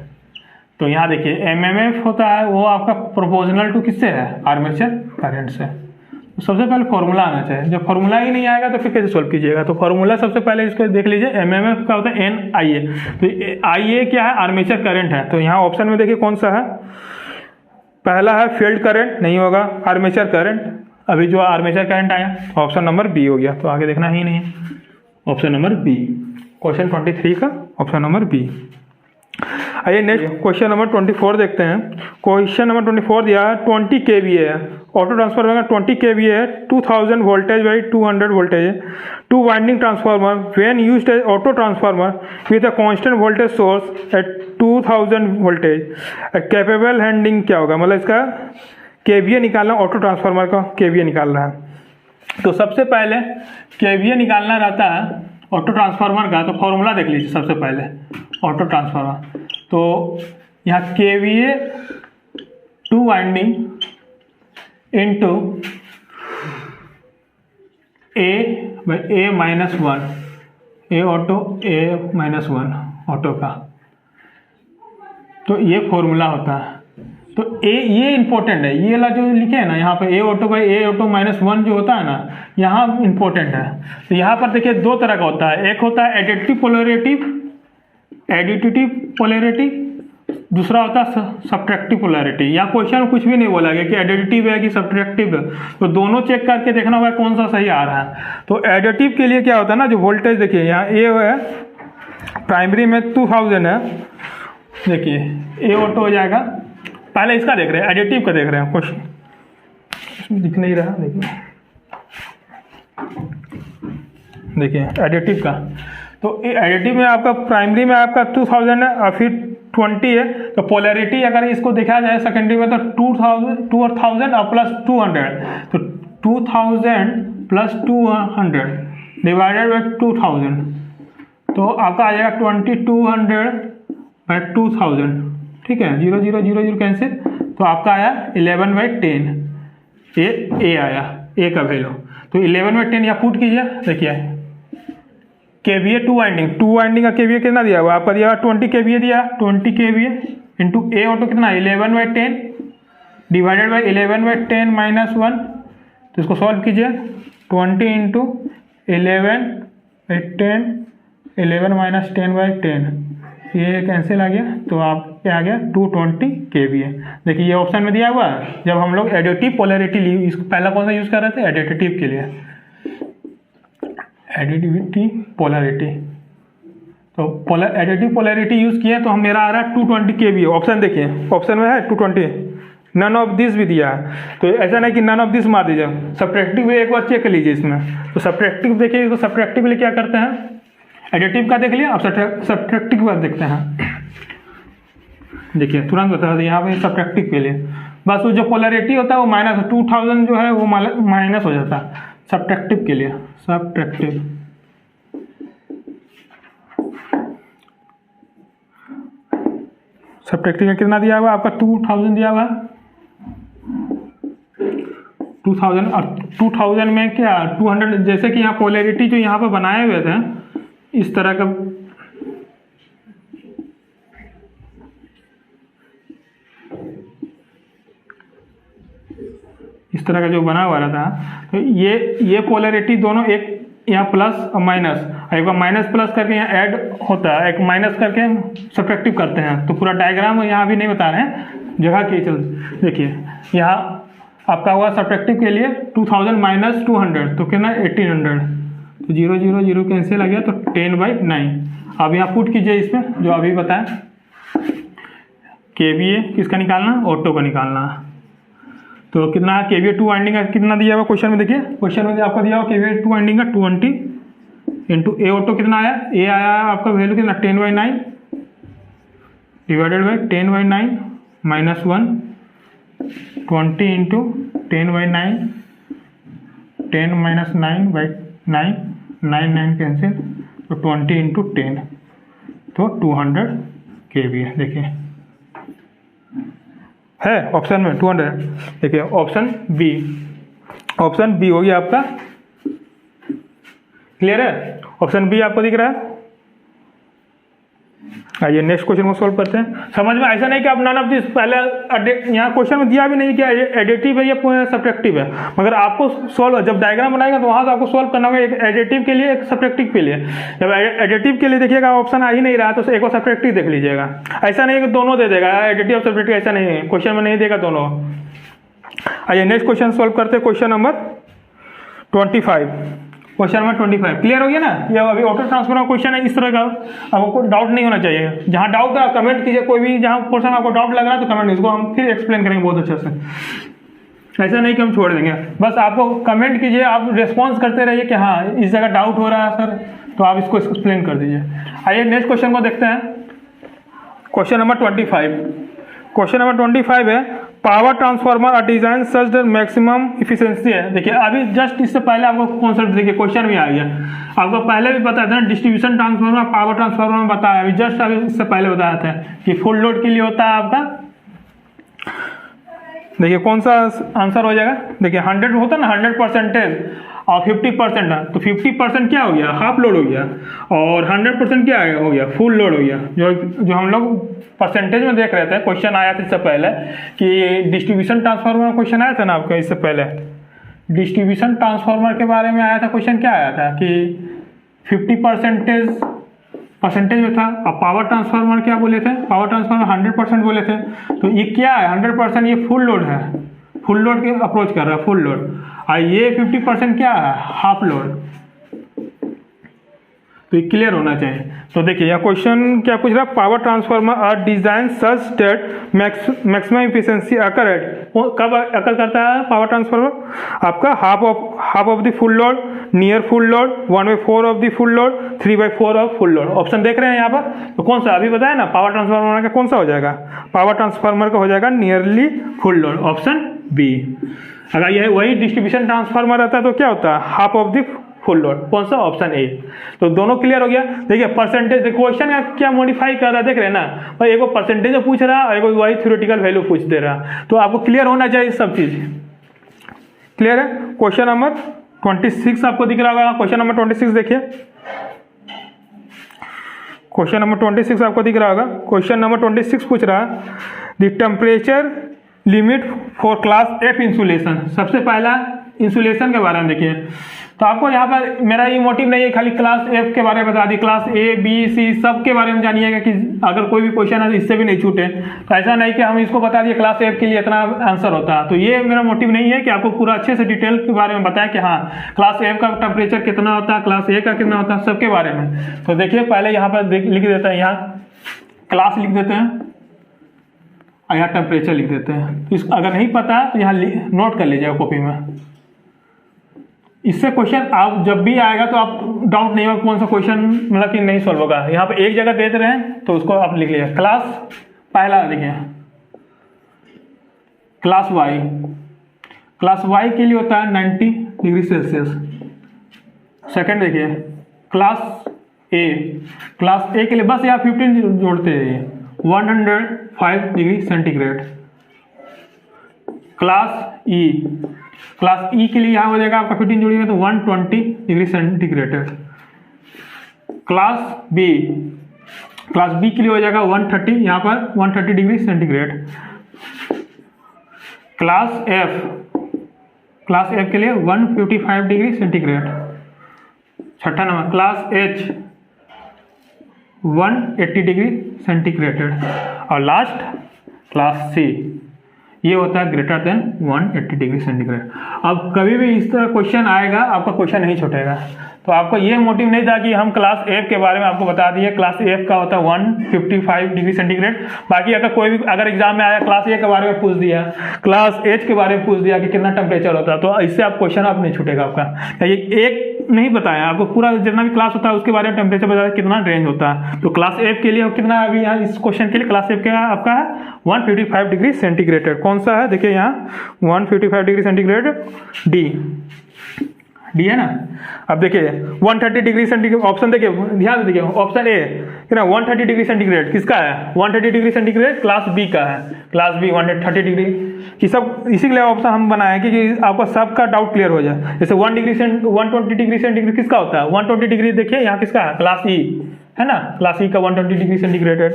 तो यहाँ देखिए एमएमएफ होता है वो आपका प्रोपोर्शनल टू किससे है, आर्मेचर करंट से। तो सबसे पहले फॉर्मूला आना चाहिए, जब फॉर्मूला ही नहीं आएगा तो फिर कैसे सॉल्व कीजिएगा। तो फॉर्मूला सबसे पहले इसको देख लीजिए, एमएमएफ का होता है एन आई ए, तो आई ए क्या है, आर्मेचर करंट है। तो यहाँ ऑप्शन में देखिए कौन सा है, पहला है फील्ड करंट, नहीं होगा, आर्मेचर करंट, अभी जो आर्मेचर करंट आया तो ऑप्शन नंबर बी हो गया, तो आगे देखना ही नहीं है, ऑप्शन नंबर बी, क्वेश्चन 23 का ऑप्शन नंबर बी। आइए नेक्स्ट क्वेश्चन नंबर 24 देखते हैं। क्वेश्चन नंबर 24 दिया है 20 kVA है, ऑटो ट्रांसफार्मर का 20 kVA है, 2000 वोल्टेज बाई 200 वोल्टेज है, 2 winding transformer when used as auto transformer with a constant voltage source at 2000 voltage, capable handling क्या होगा, मतलब इसका केवीए निकालना, ऑटो ट्रांसफार्मर का केवीए निकालना है। तो सबसे पहले केवीए निकालना रहता है ऑटो ट्रांसफार्मर का, तो फॉर्मूला देख लीजिए सबसे पहले ऑटो ट्रांसफार्मर। तो यहाँ केवीए 2 वाइंडिंग इंटू ए माइनस 1, ए ऑटो ए माइनस 1 ऑटो का, तो ये फॉर्मूला होता है। तो ये इंपॉर्टेंट है, ये वाला जो लिखे है ना यहाँ पे a auto by a auto minus 1 जो होता है ना, यहाँ इंपॉर्टेंट है। तो यहाँ पर देखिए 2 तरह का होता है, एक होता है एडिटिव पोलैरिटी, दूसरा होता है सब्ट्रैक्टिव पोलैरिटी। यहाँ क्वेश्चन में कुछ भी नहीं बोला गया कि एडिटिव है कि सब्ट्रैक्टिव है, तो दोनों चेक करके देखना होगा कौन सा सही आ रहा है। तो एडिटिव के लिए क्या होता है ना, जो वोल्टेज देखिए यहाँ ए है, प्राइमरी में 2000 है, देखिए ए ऑटो हो जाएगा। पहले इसका देख रहे हैं, एडिटिव का देख रहे हैं, क्वेश्चन इसमें दिख नहीं रहा, देखिए एडिटिव का। तो एडिटिव में आपका प्राइमरी में आपका 2000 है और फिर 20 है। तो पोलैरिटी अगर इसको देखा जाए सेकेंडरी में तो 2000 और प्लस 200, तो 2000 प्लस 200 डिवाइडेड बाई 2000, तो आपका आ जाएगा 2200 बाई 2000, ठीक है, 0 0 0 0 कैंसिल, तो आपका आया 11/10, ए आया, ए का वैल्यू। तो 11/10 यहाँ पुट कीजिए, देखिए केवीए 2 वाइंडिंग का केवीए कितना दिया हुआ आपका, दिया 20 केवीए दिया, 20 केवीए इंटू ए ऑटो कितना 11/10 डिवाइडेड बाई 11/10 माइनस 1, तो इसको सॉल्व कीजिए, 20 इंटू 11/10, 11 माइनस 10/10, ये कैंसिल आ गया, तो आप क्या आ गया 220 kVA। देखिए ये ऑप्शन में दिया हुआ है, जब हम लोग एडिटिव पोलैरिटी इसको पहला कौन सा यूज़ कर रहे थे, एडिटिव के लिए, एडिटिविटी पोलैरिटी। तो एडिटिव पोलैरिटी यूज़ किए तो हम मेरा आ रहा है 220 kVA। ऑप्शन देखिए, ऑप्शन में है 220, नन ऑफ दिस भी दिया है, तो ऐसा नहीं कि नन ऑफ दिस मार दीजिए, सब्ट्रैक्टिव एक बार चेक कर लीजिए इसमें। तो सब्ट्रैक्टिव देखिए, तो सब्ट्रैक्टिव के लिए क्या करते हैं, एडिटिव का देख लिया, अब सब्ट्रैक्टिव का देखते हैं। देखिए तुरंत बता दें यहाँ पे सब्ट्रैक्टिव के लिए, बस वो जो पोलैरिटी होता है वो माइनस 2000 जो है वो माइनस हो जाता है सब्ट्रैक्टिव के लिए। सब्ट्रैक्टिव में कितना दिया हुआ आपका 2000 दिया हुआ, 2000 और 2000 में क्या 200, जैसे कि यहाँ पोलैरिटी जो यहाँ पर बनाए हुए थे इस तरह का, इस तरह का जो बना हुआ रहता है, तो ये पोलैरिटी दोनों एक यहाँ प्लस और माइनस, एक बार माइनस प्लस करके यहाँ ऐड होता है, एक माइनस करके सब्ट्रैक्टिव करते हैं। तो पूरा डायग्राम यहाँ भी नहीं बता रहे हैं जगह के चल, देखिए यहाँ आपका हुआ सब्ट्रैक्टिव के लिए 2000 माइनस 200, तो कितना 1800, तो 0 0 0 कैंसिल आ गया, तो 10/9। अब यहाँ पुट कीजिए इसमें जो अभी बताएं, केवीए किसका निकालना, ऑटो का निकालना। तो कितना केवीए 2 वाइंडिंग का कितना दिया हुआ क्वेश्चन में, देखिए क्वेश्चन में आपको दिया हुआ केवीए 2 वाइंडिंग का 20 इंटू ए ऑटो कितना आया, ए आया आपका वैल्यू कितना 10/9 divided by 10/9 minus 1, 20 into 10/9, 10 minus 9/9, 9 cancel, तो 20 इंटू 10, तो 200 kVA। देखिए है ऑप्शन में 200। देखिए ऑप्शन बी हो गया आपका, क्लियर है, ऑप्शन बी आपको दिख रहा है। आइए नेक्स्ट क्वेश्चन को सॉल्व करते हैं। समझ में ऐसा नहीं कि आप नन ऑफ दिस, पहले यहाँ क्वेश्चन में दिया भी नहीं कि एडिटिव है या सब्ट्रैक्टिव है, मगर आपको सॉल्व जब डायग्राम बनाएगा तो वहाँ से आपको सॉल्व करना होगा, एक एडिटिव के लिए एक सब्ट्रैक्टिव के लिए। जब एडिटिव के लिए देखिएगा ऑप्शन आ ही नहीं रहा तो एक और सब्ट्रैक्टिव देख लीजिएगा, ऐसा नहीं कि दोनों दे देगा, एडिटिव और सब्ट्रैक्टिव ऐसा नहीं है, क्वेश्चन में नहीं देगा दोनों। आइए नेक्स्ट क्वेश्चन सॉल्व करते हैं, question number 25। Question number 25 clear हो गया ना। ये अभी ऑटो ट्रांसफर का क्वेश्चन है इस तरह का, आपको डाउट नहीं होना चाहिए। जहाँ डाउट है कमेंट कीजिए, कोई भी जहाँ पोर्शन आपको डाउट लग रहा है तो कमेंट, इसको हम फिर एक्सप्लेन करेंगे बहुत अच्छे से। ऐसा नहीं कि हम छोड़ देंगे, बस आपको कमेंट कीजिए, आप रिस्पॉन्स करते रहिए कि हाँ इस जगह डाउट हो रहा है सर, तो आप इसको एक्सप्लेन कर दीजिए। आइए नेक्स्ट क्वेश्चन को देखते हैं। क्वेश्चन नंबर 25, क्वेश्चन नंबर 25 है power transformer are design such that maximum efficiency है। देखिए अभी जस्ट इससे पहले आपको कॉन्सेप्ट देखिए, क्वेश्चन भी आ गया, आपको पहले भी बताया था डिस्ट्रीब्यूशन ट्रांसफार्मर पावर ट्रांसफार्मर में बताया, अभी जस्ट अभी इससे पहले बताया था कि फुल लोड के लिए होता है आपका, देखिए कौन सा आंसर हो जाएगा। देखिए 100 होता है ना, 100% और 50% है, तो 50% क्या हो गया, हाफ लोड हो गया, और 100% क्या हो गया, फुल लोड हो गया। जो हम लोग परसेंटेज में देख रहे थे, क्वेश्चन आया था इससे पहले कि डिस्ट्रीब्यूशन ट्रांसफार्मर में क्वेश्चन आया था ना आपका, इससे पहले डिस्ट्रीब्यूशन ट्रांसफार्मर के बारे में आया था क्वेश्चन, क्या आया था कि 50% परसेंटेज में था। अब पावर ट्रांसफार्मर क्या बोले थे, पावर ट्रांसफार्मर 100% बोले थे, तो ये क्या है 100%, ये फुल लोड है, फुल लोड के अप्रोच कर रहा है, फुल लोड। और ये 50% क्या है, हाफ लोड। तो ये क्लियर होना चाहिए। तो देखिए यहाँ क्वेश्चन क्या पूछ रहा है, power transformer are design such that maximum efficiency occur at, कब अकर करता है पावर ट्रांसफार्मर, आपका half of the full load, near full load, 1/4 of the full load, 3/4 of full load. Option देख रहे हैं यहाँ पर, तो कौन सा अभी बताया ना, पावर ट्रांसफार्मर का कौन सा हो जाएगा, पावर ट्रांसफार्मर का हो जाएगा nearly full load, option B. अगर यह वही डिस्ट्रीब्यूशन ट्रांसफार्मर रहता है तो क्या होता है, half of the full load, कौन सा, ऑप्शन ए। तो दोनों क्लियर हो गया। देखिए परसेंटेज क्वेश्चन का क्या मॉडिफाई कर रहा है, देख रहे हैं ना भाई, एक परसेंटेज में पूछ रहा है और एक वही थ्योरेटिकल वैल्यू पूछ दे रहा है, तो आपको क्लियर होना चाहिए सब चीज। क्लियर है। क्वेश्चन नंबर 26 आपको दिख रहा होगा, क्वेश्चन नंबर 26 देखिए, क्वेश्चन नंबर 26 आपको दिख रहा होगा। क्वेश्चन नंबर 26 पूछ रहा है the temperature limit for class F insulation. सबसे पहला इंसुलेशन के बारे में देखिए, तो आपको यहाँ पर मेरा ये मोटिव नहीं है खाली क्लास एफ के बारे में बता दी, क्लास ए बी सी सब के बारे में जानिएगा कि अगर कोई भी क्वेश्चन है तो इससे भी नहीं छूटे। तो ऐसा नहीं कि हम इसको बता दिए क्लास एफ के लिए इतना आंसर होता है, तो ये मेरा मोटिव नहीं है कि आपको पूरा अच्छे से डिटेल के बारे में बताएं कि हाँ क्लास एफ का टेम्परेचर कितना होता है, क्लास ए का कितना होता है, सबके बारे में। तो देखिए पहले यहाँ पर लिख देते हैं, यहाँ क्लास लिख देते हैं और यहाँ टेम्परेचर लिख देते हैं। इस अगर नहीं पता तो यहाँ नोट कर लीजिएगा कॉपी में। इससे क्वेश्चन आप जब भी आएगा तो आप डाउट नहीं होगा कौन सा क्वेश्चन मतलब कि नहीं सॉल्व होगा। यहाँ पे एक जगह दे रहे हैं तो उसको आप लिख लीजिए। क्लास पहला देखिए, क्लास वाई, क्लास वाई के लिए होता है 90 डिग्री सेल्सियस। सेकंड देखिए क्लास ए, क्लास ए के लिए बस यहाँ 15 जोड़ते हैं 105 डिग्री सेंटीग्रेड। क्लास ई, क्लास ई के लिए यहाँ हो जाएगा आपका 15 जोड़िएगा तो 120 degree centigrade. Class B, class B के लिए हो जाएगा 130, यहाँ पर 130 degree centigrade. Class F, class F के लिए 155 डिग्री सेंटीग्रेड। छठा नंबर क्लास एच 180 डिग्री सेंटीग्रेड। और लास्ट क्लास सी, ये होता है ग्रेटर देन 180 डिग्री सेंटीग्रेड। अब कभी भी इस तरह क्वेश्चन आएगा आपका क्वेश्चन नहीं छूटेगा। तो आपको ये मोटिव नहीं था कि हम क्लास एफ के बारे में आपको बता दिए, क्लास एफ का होता है 155 डिग्री सेंटीग्रेड। बाकी अगर कोई भी अगर एग्जाम में आया क्लास ए के बारे में पूछ दिया, क्लास एच के बारे में पूछ दिया कि कितना टेम्परेचर होता है, तो इससे आप क्वेश्चन आप नहीं छूटेगा आपका। ये एक नहीं बताया आपको, पूरा जितना भी क्लास होता है उसके बारे में टेम्परेचर बताया कितना रेंज होता है। तो क्लास एफ के लिए कितना अभी यहाँ इस क्वेश्चन के लिए क्लास एफ का आपका है 155 डिग्री सेंटीग्रेड। कौन सा है देखिए यहाँ 155 डिग्री सेंटीग्रेड डी, डी है ना। अब देखिए 130 डिग्री सेंटीग्रेड ऑप्शन देखिए, ध्यान से देखिए ऑप्शन ए है ना 130 डिग्री सेंटीग्रेड किसका है, 130 डिग्री सेंटीग्रेड क्लास बी का है। क्लास बी 130 डिग्री कि सब इसी के लिए ऑप्शन हम बनाए कि आपको सबका डाउट क्लियर हो जाए। जैसे 120 डिग्री सेंटीग्रेड किसका होता है, 120 डिग्री देखिए यहाँ किसका है, क्लास ई है ना, क्लास ई का 120 डिग्री सेंटीग्रेड।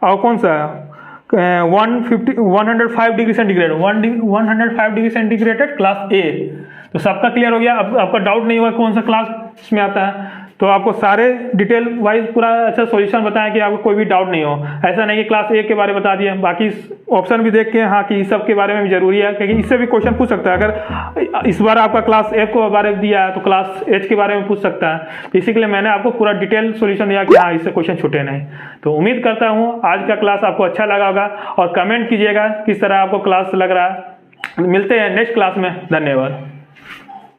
और कौन सा 105 degree centigrade, 105 degree centigrade class ए। तो सबका क्लियर हो गया। अब आपका डाउट नहीं हुआ कौन सा क्लास में आता है। तो आपको सारे डिटेल वाइज पूरा अच्छा सॉल्यूशन बताएं कि आपको कोई भी डाउट नहीं हो। ऐसा नहीं कि क्लास ए के बारे में बता दिए, बाकी ऑप्शन भी देख के हाँ कि इस सब के बारे में भी जरूरी है, क्योंकि इससे भी क्वेश्चन पूछ सकता है। अगर इस बार आपका क्लास एफ के बारे में दिया है तो क्लास एच के बारे में पूछ सकता है। इसी के लिए मैंने आपको पूरा डिटेल सॉल्यूशन दिया कि हाँ इससे क्वेश्चन छूटे नहीं। तो उम्मीद करता हूँ आज का क्लास आपको अच्छा लगा होगा, और कमेंट कीजिएगा किस तरह आपको क्लास लग रहा है। मिलते हैं नेक्स्ट क्लास में। धन्यवाद।